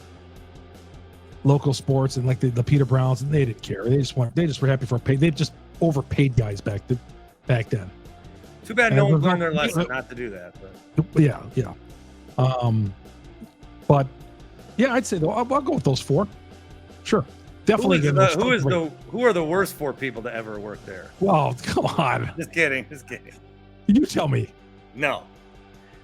Speaker 2: sports, and like the Peter Browns, and they didn't care. They just were happy for a pay. They just overpaid guys back then.
Speaker 1: Too bad no one learned their lesson not to do that. But.
Speaker 2: Yeah. But yeah, I'd say though I'll go with those 4. Sure, definitely.
Speaker 1: Who are the worst 4 people to ever work there?
Speaker 2: Well, come on.
Speaker 1: Just kidding.
Speaker 2: You tell me.
Speaker 1: No,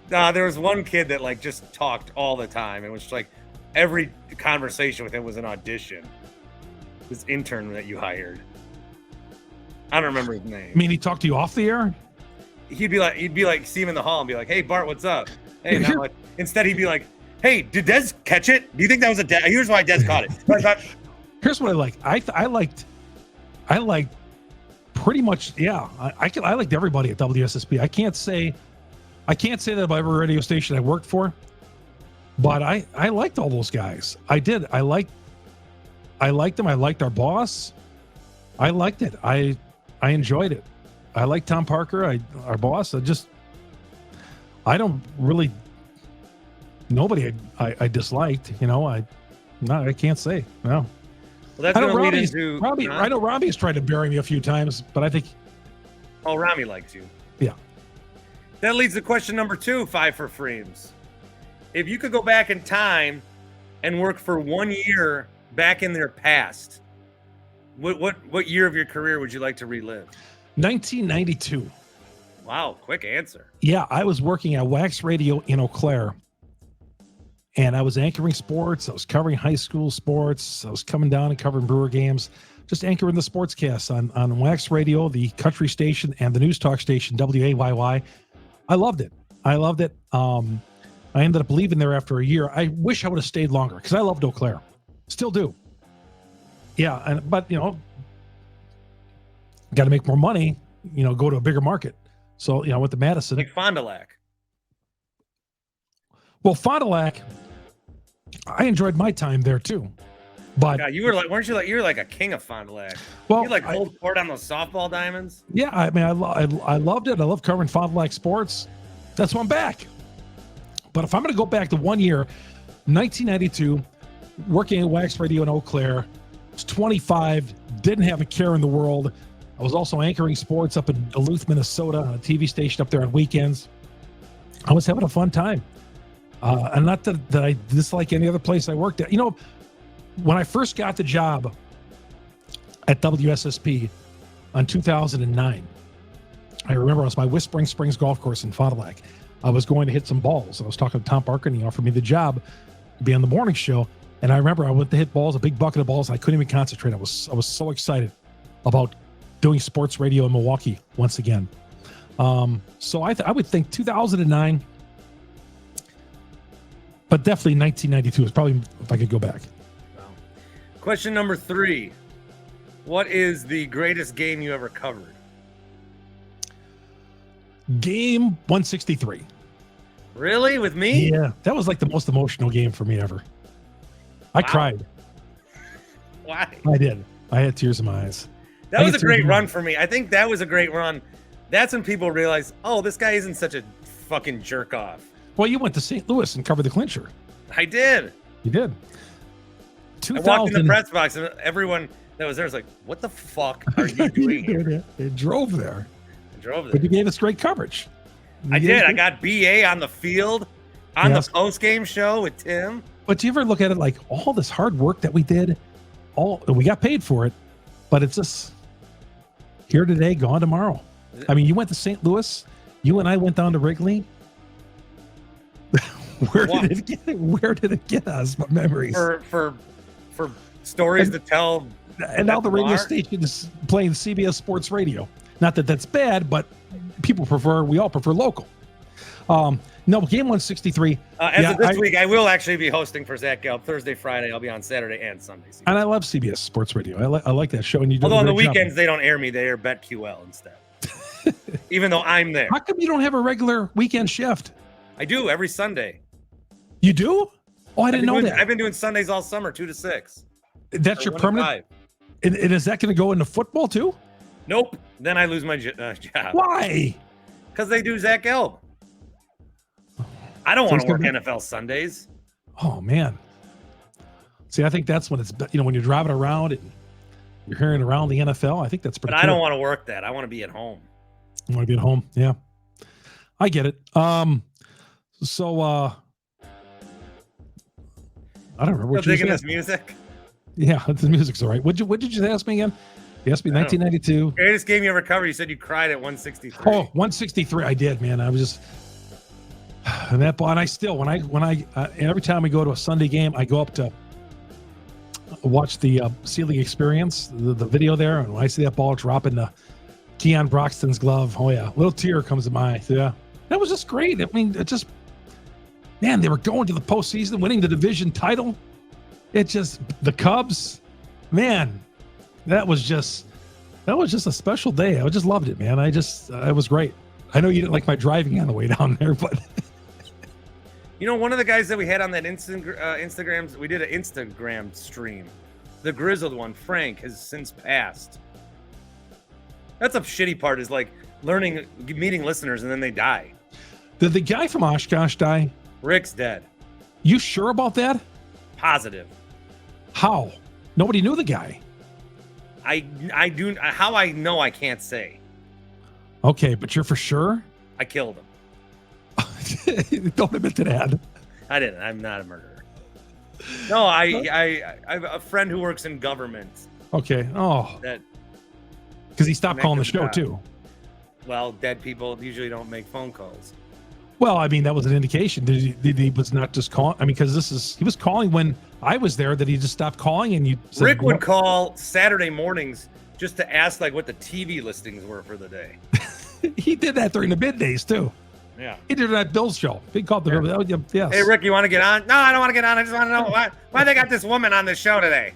Speaker 1: there was one kid that like just talked all the time. It was like every conversation with him was an audition. This intern that you hired. I don't remember his name.
Speaker 2: I mean, he talked to you off the air?
Speaker 1: He'd be like, see him in the hall and be like, "Hey, Bart, what's up?" Hey, not much. Instead, he'd be like, "Hey, did Des catch it? Do you think that was a Des? Here's why Des caught it."
Speaker 2: Here's what I like. I liked pretty much. Yeah, I liked everybody at WSSP. I can't say that about every radio station I worked for, but I liked all those guys. I did. I liked them. I liked our boss. I liked it. I enjoyed it. I like Tom Parker, our boss. I don't really, nobody I disliked, you know, I can't say, no.
Speaker 1: Well, that's going to lead into...
Speaker 2: I know Robbie's tried to bury me a few times, but I think...
Speaker 1: Oh, Rami likes you.
Speaker 2: Yeah.
Speaker 1: That leads to question number 2, 5 for Freems. If you could go back in time and work for 1 year back in their past, what year of your career would you like to relive?
Speaker 2: 1992.
Speaker 1: Wow, quick answer.
Speaker 2: Yeah, I was working at Wax Radio in Eau Claire, and I was anchoring sports. I was covering high school sports. I was coming down and covering Brewer games, just anchoring the sportscasts on Wax Radio, the country station, and the news talk station, WAYY. I loved it. I ended up leaving there after a year. I wish I would have stayed longer because I loved Eau Claire. Still do. Yeah, but, you know, got to make more money, you know, go to a bigger market. So, you know, with the Madison.
Speaker 1: Like Fond du Lac.
Speaker 2: Well, Fond du Lac, I enjoyed my time there too. But
Speaker 1: God, you were like a king of Fond du Lac.
Speaker 2: Well,
Speaker 1: you like hold court on those softball diamonds?
Speaker 2: Yeah, I mean, I loved it. I love covering Fond du Lac sports. That's why I'm back. But if I'm going to go back to 1 year, 1992, working at Wax Radio in Eau Claire, I was 25, didn't have a care in the world. I was also anchoring sports up in Duluth, Minnesota, on a TV station up there on weekends. I was having a fun time. And not that I dislike any other place I worked at. You know, when I first got the job at WSSP in 2009, I remember it was my Whispering Springs golf course in Fond du Lac. I was going to hit some balls. I was talking to Tom Parker, and he offered me the job to be on the morning show. And I remember I went to hit balls, a big bucket of balls, and I couldn't even concentrate. I was so excited about doing sports radio in Milwaukee once again. So I would think 2009, but definitely 1992 is probably if I could go back.
Speaker 1: Wow. Question number 3. What is the greatest game you ever covered?
Speaker 2: Game 163.
Speaker 1: Really? With me?
Speaker 2: Yeah, that was like the most emotional game for me ever. I cried.
Speaker 1: Why?
Speaker 2: I did. I had tears in my eyes.
Speaker 1: That was a great run for me. I think that was a great run. That's when people realize, oh, this guy isn't such a fucking jerk off.
Speaker 2: Well, you went to St. Louis and covered the clincher.
Speaker 1: I did.
Speaker 2: You did.
Speaker 1: I walked in the press box and everyone that was there was like, what the fuck are you doing here?
Speaker 2: They drove there.
Speaker 1: But
Speaker 2: you gave us great coverage.
Speaker 1: I did. I got BA on the field, on the post-game show with Tim.
Speaker 2: But do you ever look at it like all this hard work that we did, we got paid for it, but it's just here today, gone tomorrow. I mean, you went to St. Louis. You and I went down to Wrigley. Where did it get us? What memories?
Speaker 1: For stories to tell.
Speaker 2: And now the radio station is playing CBS Sports Radio. Not that that's bad, but we all prefer local. No, game 163.
Speaker 1: As of this week, I will actually be hosting for Zach Gelb Thursday, Friday. I'll be on Saturday and Sunday.
Speaker 2: And I love CBS Sports Radio. I like that show. And you do
Speaker 1: although on the weekends they don't air me, they air BetQL instead. Even though I'm there.
Speaker 2: How come you don't have a regular weekend shift?
Speaker 1: I do every Sunday.
Speaker 2: You do? Oh, I didn't know that.
Speaker 1: I've been doing Sundays all summer, 2 to 6.
Speaker 2: That's your permanent. And is that going to go into football too?
Speaker 1: Nope. Then I lose my job.
Speaker 2: Why?
Speaker 1: Because they do Zach Gelb. I don't want to work NFL Sundays.
Speaker 2: Oh man. See, I think that's when it's when you're driving around and you're hearing around the NFL. I think that's pretty.
Speaker 1: But I don't want to work that. I want to be at home.
Speaker 2: You want to be at home? Yeah, I get it. So I don't remember what
Speaker 1: you're digging this music.
Speaker 2: Yeah, the music's all right. What did you ask me again? You asked me 1992.
Speaker 1: Greatest game you ever covered. You said you cried at 163.
Speaker 2: Oh, 163. I did, man. I was just and that ball. And I still when I every time we go to a Sunday game, I go up to watch the ceiling experience, the video there, and when I see that ball drop into Keon Broxton's glove, oh yeah, a little tear comes to my eye. Yeah, that was just great. I mean, it just, man, they were going to the postseason, winning the division title. It just, the Cubs, man, that was just a special day. I just loved it, man. It was great. I know you didn't like my driving on the way down there, but.
Speaker 1: One of the guys that we had on that Instagram, we did an Instagram stream. The grizzled one, Frank, has since passed. That's a shitty part, is like meeting listeners and then they die.
Speaker 2: Did the guy from Oshkosh die?
Speaker 1: Rick's dead.
Speaker 2: You sure about that?
Speaker 1: Positive.
Speaker 2: How? Nobody knew the guy.
Speaker 1: I do. How I know, I can't say.
Speaker 2: Okay, but you're for sure?
Speaker 1: I killed him.
Speaker 2: Don't admit to that.
Speaker 1: I didn't. I'm not a murderer. No, I have a friend who works in government.
Speaker 2: Okay. Oh. Because he stopped calling the show too.
Speaker 1: Well, dead people usually don't make phone calls.
Speaker 2: Well, I mean, that was an indication. Did he was not just calling? I mean, because he was calling when I was there. That he just stopped calling, and you. Said,
Speaker 1: Rick would call Saturday mornings just to ask what the TV listings were for the day.
Speaker 2: He did that during the middays too.
Speaker 1: Yeah.
Speaker 2: He did that Bill's show. He called the Bill. Yes.
Speaker 1: Hey, Rick, you want to get on? No, I don't want to get on. I just want to know why they got this woman on this show today.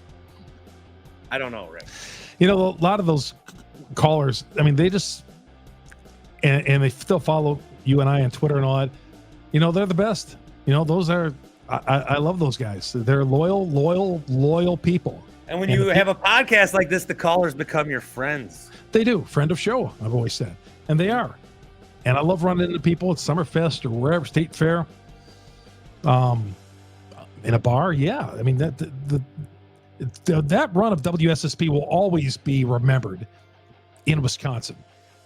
Speaker 1: I don't know, Rick.
Speaker 2: A lot of those callers, I mean, they just, and they still follow you and I on Twitter and all that. They're the best. Those are, I love those guys. They're loyal people.
Speaker 1: And when you have a podcast like this, the callers become your friends. They
Speaker 2: do. Friend of show, I've always said. And they are. And I love running into people at Summerfest or wherever, State Fair, in a bar. Yeah, I mean that run of WSSP will always be remembered in Wisconsin.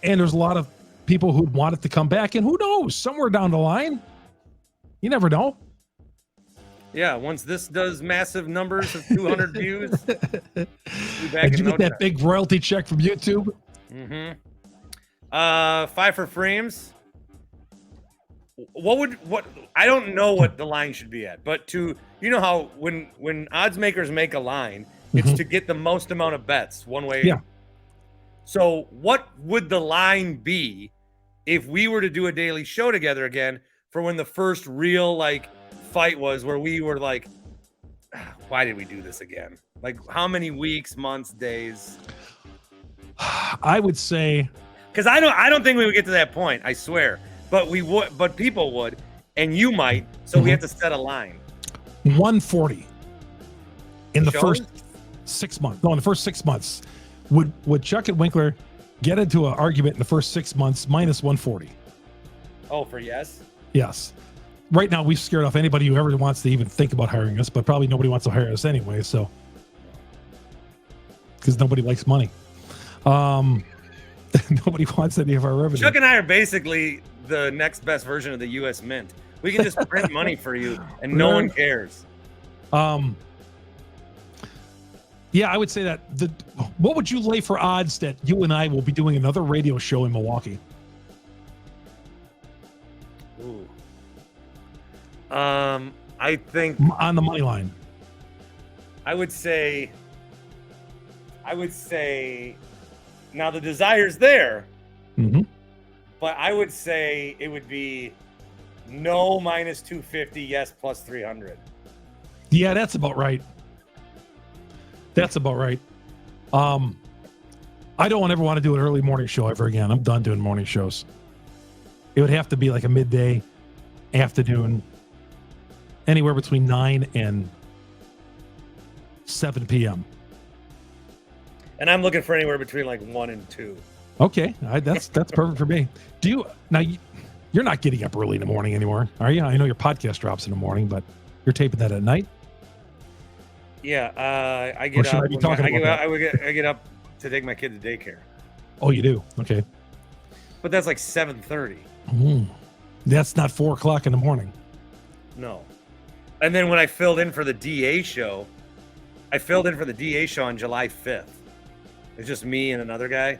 Speaker 2: And there's a lot of people who'd want it to come back. And who knows, somewhere down the line, you never know.
Speaker 1: Yeah, once this does massive numbers of 200 views,
Speaker 2: did you get that big royalty check from YouTube?
Speaker 1: Mm-hmm. 5 for frames. What I don't know what the line should be at, but how when odds makers make a line, it's to get the most amount of bets one way.
Speaker 2: Yeah.
Speaker 1: So what would the line be if we were to do a daily show together again for when the first real fight was, where we were like, why did we do this again? Like how many weeks, months, days?
Speaker 2: I would say.
Speaker 1: Because I don't think we would get to that point, I swear. But we would, but people would, and you might. So we have to set a line.
Speaker 2: 140. in the
Speaker 1: shows?
Speaker 2: first 6 months. No, in the first 6 months. Would Chuck and Winkler get into an argument in the first 6 months? Minus 140.
Speaker 1: Oh, for yes?
Speaker 2: Yes. Right now, we've scared off anybody who ever wants to even think about hiring us, but probably nobody wants to hire us anyway. So, because nobody likes money. Nobody wants any of our revenue.
Speaker 1: Chuck and I are basically the next best version of the U.S. Mint. We can just print money for you, and no one cares.
Speaker 2: Yeah, I would say that. What would you lay for odds that you and I will be doing another radio show in Milwaukee?
Speaker 1: Ooh. I think
Speaker 2: on the money line.
Speaker 1: I would say now the desire's there, but I would say it would be no minus 250, yes plus 300.
Speaker 2: Yeah, that's about right. That's about right. I don't ever want to do an early morning show ever again. I'm done doing morning shows. It would have to be like a midday, afternoon, anywhere between 9 and 7 p.m.
Speaker 1: And I'm looking for anywhere between like 1 and 2.
Speaker 2: Okay, that's perfect for me. Do you now? You're not getting up early in the morning anymore, are you? I know your podcast drops in the morning, but you're taping that at night.
Speaker 1: Yeah, I get up. I get up to take my kid to daycare.
Speaker 2: Oh, you do? Okay.
Speaker 1: But that's like 7:30.
Speaker 2: That's not 4 o'clock in the morning.
Speaker 1: No. And then when I filled in for the DA show, on July 5th. It's just me and another guy,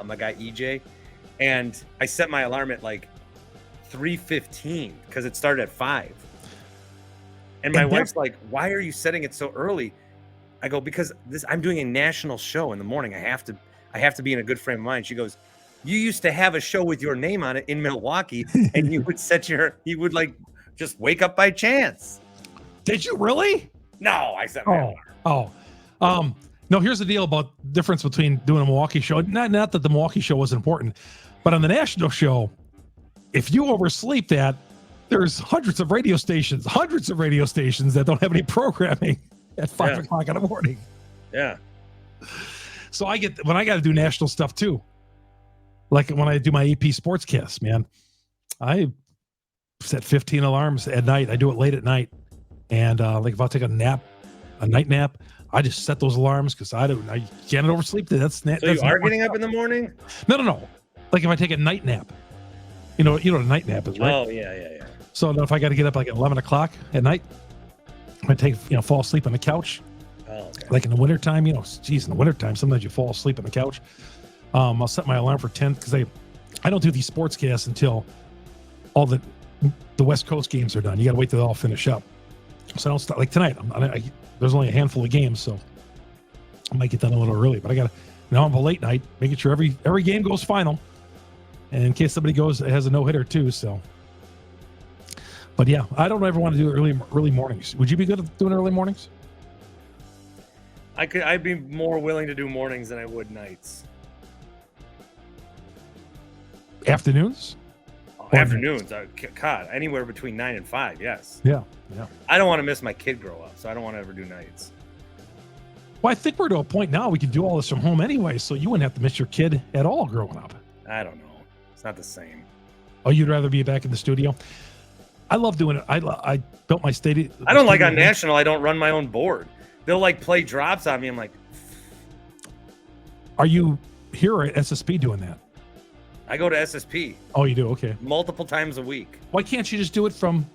Speaker 1: my guy EJ, and I set my alarm at like 3:15 because it started at 5. And my wife's like, "Why are you setting it so early?" I go, "Because I'm doing a national show in the morning. I have to be in a good frame of mind." She goes, "You used to have a show with your name on it in Milwaukee, and you would like just wake up by chance."
Speaker 2: Did you really?
Speaker 1: No, I set my
Speaker 2: alarm. No, here's the deal about difference between doing a Milwaukee show. Not that the Milwaukee show wasn't important, but on the national show, if you oversleep that, there's hundreds of radio stations that don't have any programming at 5 o'clock in the morning.
Speaker 1: Yeah.
Speaker 2: So when I got to do national stuff too, like when I do my AP Sportscast, man, I set 15 alarms at night. I do it late at night. And like if I'll take a night nap, I just set those alarms because I can't oversleep.
Speaker 1: So you are getting up in the morning?
Speaker 2: No. Like if I take a night nap, you know what a night nap is, right?
Speaker 1: Oh yeah.
Speaker 2: So if I got to get up like at 11 o'clock at night, I fall asleep on the couch.
Speaker 1: Oh, okay.
Speaker 2: Like in the wintertime, in the wintertime, sometimes you fall asleep on the couch. I'll set my alarm for 10 because I don't do these sportscasts until all the West Coast games are done. You got to wait till they all finish up. So I don't start like tonight. There's only a handful of games, so I might get done a little early. But I got to now I'm a late night, making sure every game goes final, and in case somebody has a no hitter too. So, but yeah, I don't ever want to do early mornings. Would you be good at doing early mornings?
Speaker 1: I'd be more willing to do mornings than I would nights.
Speaker 2: Afternoons?
Speaker 1: Afternoons. God, anywhere between 9 and 5. Yes.
Speaker 2: Yeah.
Speaker 1: I don't want to miss my kid grow up, so I don't want to ever do nights.
Speaker 2: Well, I think we're to a point now we can do all this from home anyway, so you wouldn't have to miss your kid at all growing up.
Speaker 1: I don't know. It's not the same.
Speaker 2: Oh, you'd rather be back in the studio? I love doing it. I built my stadium.
Speaker 1: I don't like on national. I don't run my own board. They'll like play drops on me. I'm like,
Speaker 2: are you here at SSP doing that?
Speaker 1: I go to SSP.
Speaker 2: Oh, you do? Okay.
Speaker 1: Multiple times a week.
Speaker 2: Why can't you just do it from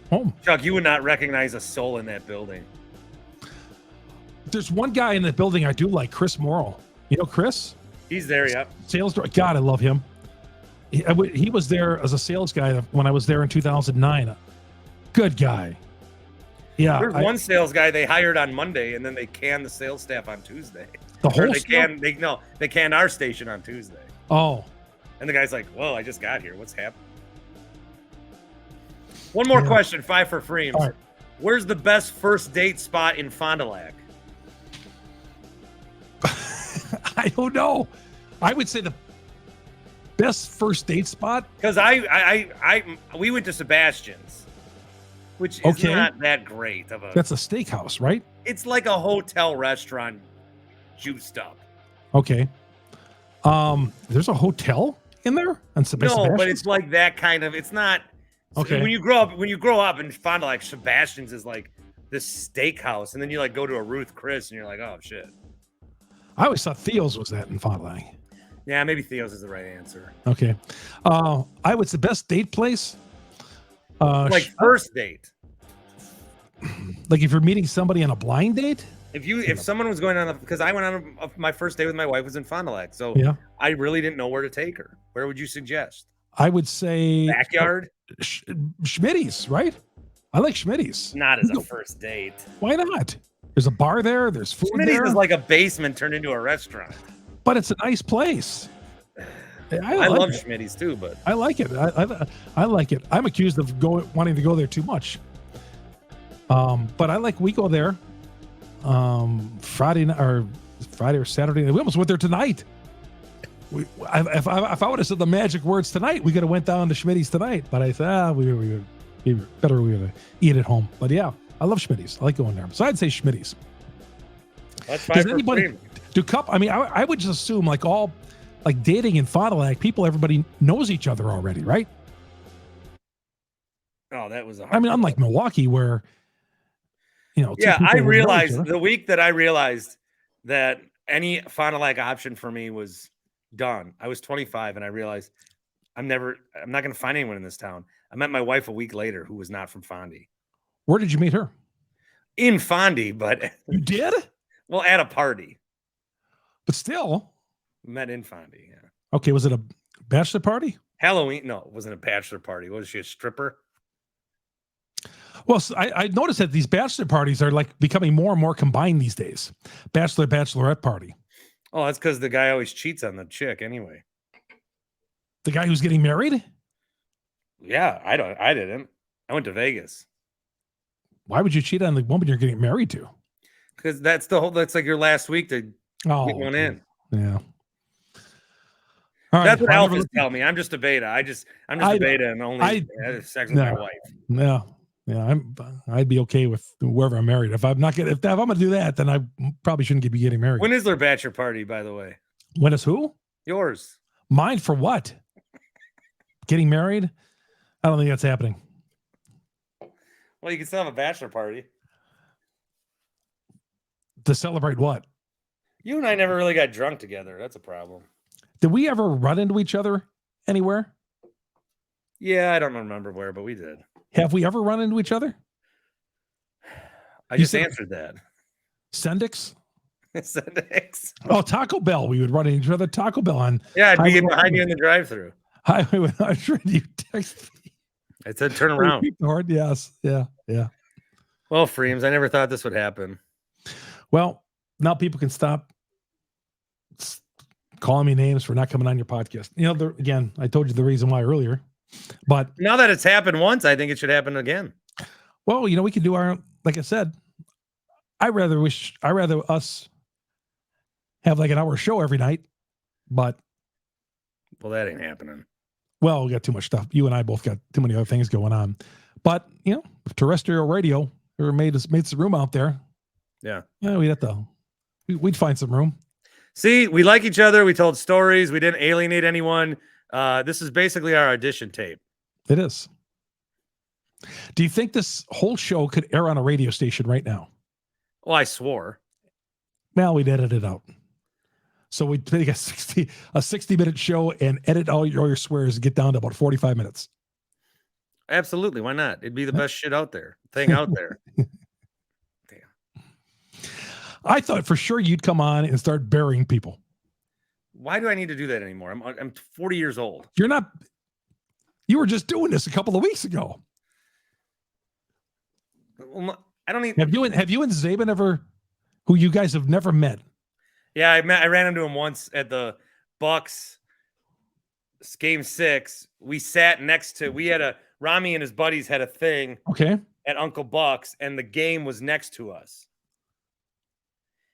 Speaker 2: home?
Speaker 1: Chuck, you would not recognize a soul in that building.
Speaker 2: There's one guy in the building I do like, Chris Morrill. You know Chris?
Speaker 1: He's there, yep.
Speaker 2: Sales director. God, I love him. He was there as a sales guy when I was there in 2009. Good guy. Yeah.
Speaker 1: There's one sales guy they hired on Monday, and then they canned the sales staff on Tuesday.
Speaker 2: The whole
Speaker 1: they canned our station on Tuesday.
Speaker 2: Oh.
Speaker 1: And the guy's like, "Whoa, I just got here. What's happening?" One more question, 5 for Freems.
Speaker 2: Right.
Speaker 1: Where's the best first date spot in Fond du Lac?
Speaker 2: I don't know. I would say the best first date spot,
Speaker 1: because we went to Sebastian's, which is not that great of a.
Speaker 2: That's a steakhouse, right?
Speaker 1: It's like a hotel restaurant juiced up.
Speaker 2: Okay. There's a hotel in there on Sebastian's?
Speaker 1: No, but it's like that kind of. It's not.
Speaker 2: Okay.
Speaker 1: When you grow up in Fond du Lac, Sebastian's is like this steakhouse, and then you like go to a Ruth Chris, and you're like, oh shit.
Speaker 2: I always thought Theo's was that in Fond du Lac.
Speaker 1: Yeah, maybe Theo's is the right answer.
Speaker 2: Okay. I would say best date place.
Speaker 1: Like first date.
Speaker 2: Like if you're meeting somebody on a blind date.
Speaker 1: If someone was going on, because I went on my first date with my wife was in Fond du Lac, so
Speaker 2: yeah,
Speaker 1: I really didn't know where to take her. Where would you suggest?
Speaker 2: I would say
Speaker 1: backyard.
Speaker 2: Schmitty's, right? I like Schmitty's.
Speaker 1: Not as a first date.
Speaker 2: Why not? There's a bar there. There's food
Speaker 1: Schmitty's
Speaker 2: there.
Speaker 1: is like a basement turned into a restaurant.
Speaker 2: But it's a nice place.
Speaker 1: I love Schmitty's too, but
Speaker 2: I like it. I like it. I'm accused of wanting to go there too much. But we go there. Friday or Saturday. We almost went there tonight. If I would have said the magic words tonight, we could have went down to Schmitty's tonight. But I thought we would eat at home. But yeah, I love Schmitty's. I like going there. So I'd say Schmitty's.
Speaker 1: That's fine. Does anybody
Speaker 2: do cup? I mean, I would just assume like dating in Fond du Lac, everybody knows each other already, right?
Speaker 1: Oh, that was
Speaker 2: unlike Milwaukee where.
Speaker 1: Yeah, I realized the week that I realized that any Fond du Lac option for me was done. I was 25 and I realized I'm not going to find anyone in this town. I met my wife a week later who was not from Fondy.
Speaker 2: Where did you meet her?
Speaker 1: In Fondy, but
Speaker 2: you did?
Speaker 1: Well, at a party.
Speaker 2: But still.
Speaker 1: Met in Fondy, yeah.
Speaker 2: Okay, was it a bachelor party?
Speaker 1: Halloween? No, it wasn't a bachelor party. Was she a stripper?
Speaker 2: Well, I noticed that these bachelor parties are like becoming more and more combined these days. Bachelorette party.
Speaker 1: Oh, that's because the guy always cheats on the chick anyway.
Speaker 2: The guy who's getting married?
Speaker 1: Yeah, I didn't. I went to Vegas.
Speaker 2: Why would you cheat on the woman you're getting married to?
Speaker 1: Because that's like your last week to get one in.
Speaker 2: Yeah.
Speaker 1: That's what Alphas tell me. I'm just a beta. I'm just a beta and only have sex with my wife.
Speaker 2: Yeah. Yeah, I'd be okay with whoever I'm married. If I'm gonna do that, then I probably shouldn't be getting married.
Speaker 1: When is their bachelor party, by the way?
Speaker 2: When is who?
Speaker 1: Yours.
Speaker 2: Mine for what? Getting married? I don't think that's happening.
Speaker 1: Well, you can still have a bachelor party.
Speaker 2: To celebrate what?
Speaker 1: You and I never really got drunk together. That's a problem.
Speaker 2: Did we ever run into each other anywhere?
Speaker 1: Yeah, I don't remember where, but we did.
Speaker 2: Have we ever run into each other?
Speaker 1: I just answered that.
Speaker 2: Sendix?
Speaker 1: Sendix.
Speaker 2: Oh, Taco Bell. We would run into each other. Taco Bell on.
Speaker 1: Yeah, I'd be behind you in the drive-thru.
Speaker 2: I sure you text me.
Speaker 1: I said turn around.
Speaker 2: Yes. Yeah.
Speaker 1: Well, Freems, I never thought this would happen.
Speaker 2: Well, now people can stop calling me names for not coming on your podcast. Again, I told you the reason why earlier. But
Speaker 1: now that it's happened once, I think it should happen again.
Speaker 2: Well, we can do like I said, I rather us have like an hour show every night, but
Speaker 1: that ain't happening.
Speaker 2: Well, we got too much stuff. You and I both got too many other things going on, but terrestrial radio made some room out there.
Speaker 1: Yeah.
Speaker 2: We'd find some room.
Speaker 1: See, we like each other. We told stories. We didn't alienate anyone. This is basically our audition tape.
Speaker 2: It is. Do you think this whole show could air on a radio station right now?
Speaker 1: Well, I swore.
Speaker 2: Well, we'd edit it out. So we'd take a 60-minute show and edit all your swears and get down to about 45 minutes.
Speaker 1: Absolutely. Why not? It'd be the best shit out there. Damn.
Speaker 2: I thought for sure you'd come on and start burying people.
Speaker 1: Why do I need to do that anymore? I'm 40 years old.
Speaker 2: You're not. You were just doing this a couple of weeks ago.
Speaker 1: Well, I don't need.
Speaker 2: Have you and Zabin ever, who you guys have never met?
Speaker 1: Yeah, I ran into him once at the Bucks game 6. We sat next to. Rami and his buddies had a thing.
Speaker 2: Okay.
Speaker 1: At Uncle Buck's, and the game was next to us.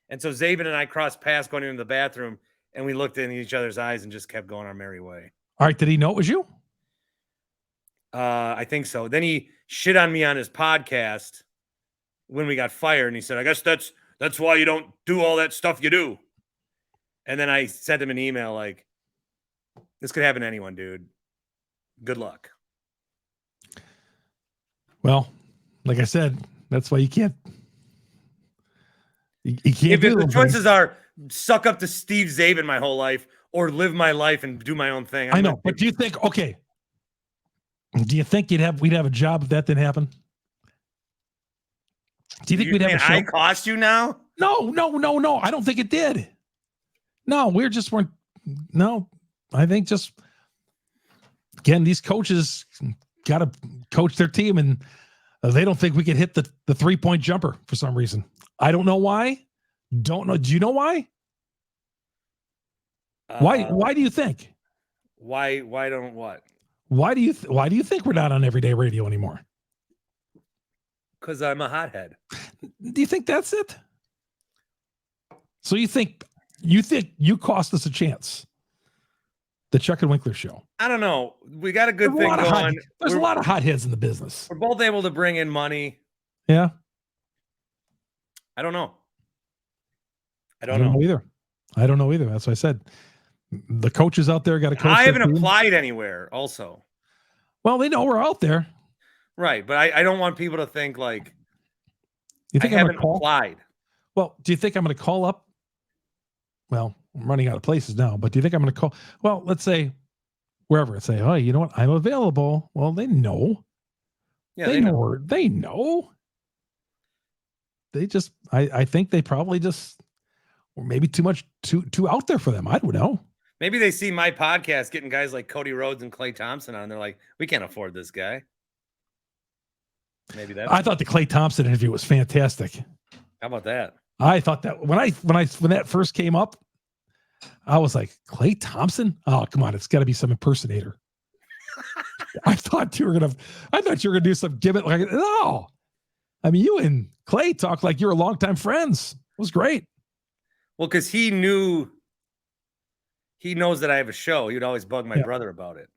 Speaker 1: And so Zabin and I crossed paths going into the bathroom. And we looked in each other's eyes and just kept going our merry way.
Speaker 2: All right. Did he know it was you?
Speaker 1: I think so. Then he shit on me on his podcast when we got fired, and he said, I guess that's why you don't do all that stuff you do. And then I sent him an email like, this could happen to anyone, dude. Good luck.
Speaker 2: Well, like I said, that's why you can't. You can't.
Speaker 1: If the choices are suck up to Steve Zabin my whole life or live my life and do my own thing.
Speaker 2: I know, but do you think? Okay. Do you think we'd have a job if that didn't happen? Do you think we'd have a show?
Speaker 1: I cost you now?
Speaker 2: No. I don't think it did. No, weren't. No, I think just again, these coaches got to coach their team, and they don't think we could hit the 3-point jumper for some reason. I don't know why. Don't know. Do you know why? Why do you think?
Speaker 1: Why don't what?
Speaker 2: Why do you think we're not on everyday radio anymore?
Speaker 1: Because I'm a hothead.
Speaker 2: Do you think that's it? So you think you cost us a chance? The Chuck and Winkler Show.
Speaker 1: I don't know. We got a good thing going.
Speaker 2: There's a lot of hotheads in the business.
Speaker 1: We're both able to bring in money.
Speaker 2: Yeah.
Speaker 1: I don't know.
Speaker 2: I don't know either. I don't know either. That's what I said. The coaches out there got to coach.
Speaker 1: I haven't applied anywhere also.
Speaker 2: Well, they know we're out there.
Speaker 1: Right. But I don't want people to think like
Speaker 2: you think
Speaker 1: I haven't applied.
Speaker 2: Well, do you think I'm going to call up? Well, I'm running out of places now, but do you think I'm going to call? Well, let's say wherever and say, oh, you know what? I'm available. Well, they know. Yeah, they know. They know. They just, I think they probably just, or maybe too out there for them. I don't know.
Speaker 1: Maybe they see my podcast getting guys like Cody Rhodes and Klay Thompson on. And they're like, we can't afford this guy. Maybe that.
Speaker 2: I thought the Klay Thompson interview was fantastic.
Speaker 1: How about that?
Speaker 2: I thought that when that first came up, I was like, Klay Thompson? Oh, come on. It's got to be some impersonator. I thought you were going to do some gimmick. Like, no. I mean, you and Klay talk like you're longtime friends. It was great.
Speaker 1: Well, because he knows that I have a show. He would always bug my brother about it.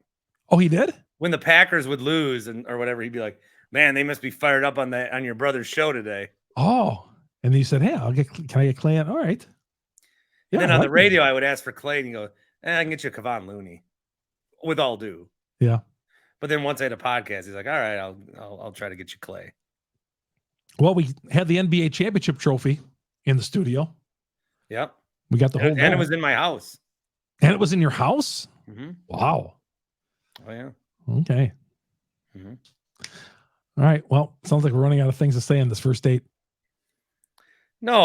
Speaker 2: Oh, he did?
Speaker 1: When the Packers would lose or whatever, he'd be like, man, they must be fired up on your brother's show today.
Speaker 2: Oh. And then you said, hey, can I get Klay on? All right.
Speaker 1: Yeah, and then on the radio, I would ask for Klay, and he go, I can get you Kevon Looney, with all due.
Speaker 2: Yeah.
Speaker 1: But then once I had a podcast, he's like, all right, I'll try to get you Klay.
Speaker 2: Well, we had the NBA championship trophy in the studio.
Speaker 1: Yep.
Speaker 2: We got the whole.
Speaker 1: And it was in my house.
Speaker 2: And it was in your house?
Speaker 1: Mm-hmm.
Speaker 2: Wow.
Speaker 1: Oh, yeah.
Speaker 2: Okay.
Speaker 1: Mm-hmm.
Speaker 2: All right. Well, sounds like we're running out of things to say on this first date.
Speaker 1: No,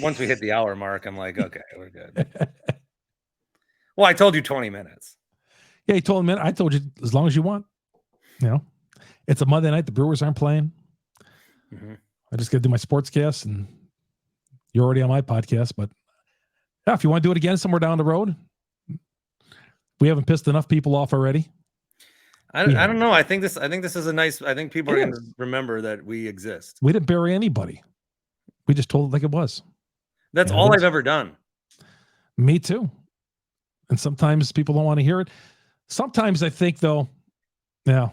Speaker 1: once we hit the hour mark, I'm like, okay, we're good. Well, I told you 20 minutes.
Speaker 2: Yeah, you told me. I told you as long as you want. You know, it's a Monday night. The Brewers aren't playing. Mm-hmm. I just got to do my sportscast, and you're already on my podcast. But yeah, if you want to do it again somewhere down the road, we haven't pissed enough people off already.
Speaker 1: I don't know. I think this is a nice. I think people are going to remember that we exist.
Speaker 2: We didn't bury anybody. We just told it like it was.
Speaker 1: That's all I've ever done.
Speaker 2: Me too. And sometimes people don't want to hear it. Sometimes I think, though, yeah,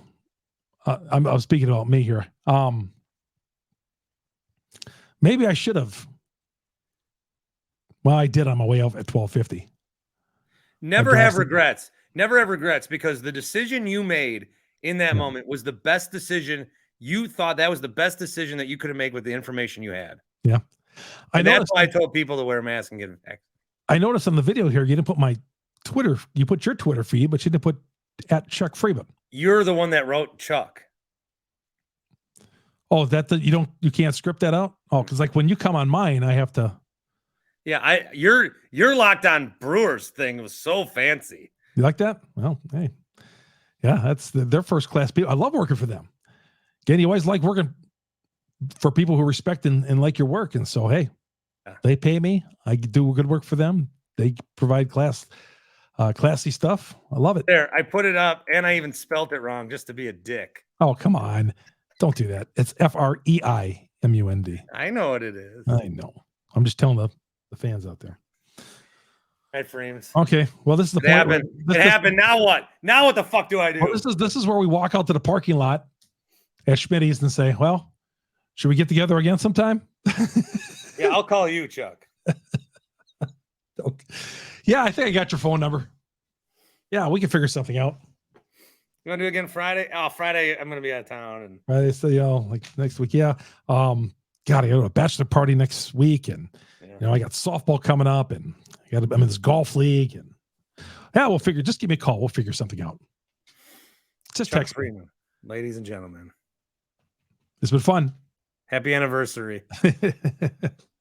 Speaker 2: I'm speaking about me here. Maybe I should have. Well, I did on my way out at 12:50.
Speaker 1: Never have regrets. Never have regrets, because the decision you made in that moment was the best decision. You thought that was the best decision that you could have made with the information you had.
Speaker 2: Yeah.
Speaker 1: That's why I told people to wear a mask and get it back.
Speaker 2: I noticed on the video here, you didn't put my Twitter. You put your Twitter feed, but you didn't put at Chuck Freimund.
Speaker 1: You're the one that wrote Chuck.
Speaker 2: Oh, you can't script that out? Oh, because like when you come on mine, I have to.
Speaker 1: Yeah, you're locked on Brewers thing. It was so fancy.
Speaker 2: You like that? Well, hey. Yeah, that's they're first class people. I love working for them. Again, you always like working for people who respect and like your work. And so, hey, they pay me. I do good work for them. They provide classy stuff. I love it.
Speaker 1: There, I put it up, and I even spelt it wrong just to be a dick.
Speaker 2: Oh, come on. Don't do that. It's Freimund.
Speaker 1: I know what it is.
Speaker 2: I know. I'm just telling the fans out there.
Speaker 1: Right, frames.
Speaker 2: Okay. Well, this is the point.
Speaker 1: Happened. It happened. Now what? Now what the fuck do I do?
Speaker 2: Well, this is where we walk out to the parking lot at Schmitty's and say, well, Should we get together again sometime?
Speaker 1: Yeah, I'll call you, Chuck.
Speaker 2: Okay. Yeah, I think I got your phone number. Yeah, we can figure something out.
Speaker 1: You want to do it again Friday? Oh, Friday, I'm going to be out of town. And
Speaker 2: Friday, so like next week. Yeah. God, I go to a bachelor party next week, and I got softball coming up, and I'm in this golf league, and we'll figure. Just give me a call. We'll figure something out. Just
Speaker 1: Chuck
Speaker 2: text
Speaker 1: Freimund, ladies and gentlemen.
Speaker 2: It's been fun.
Speaker 1: Happy anniversary.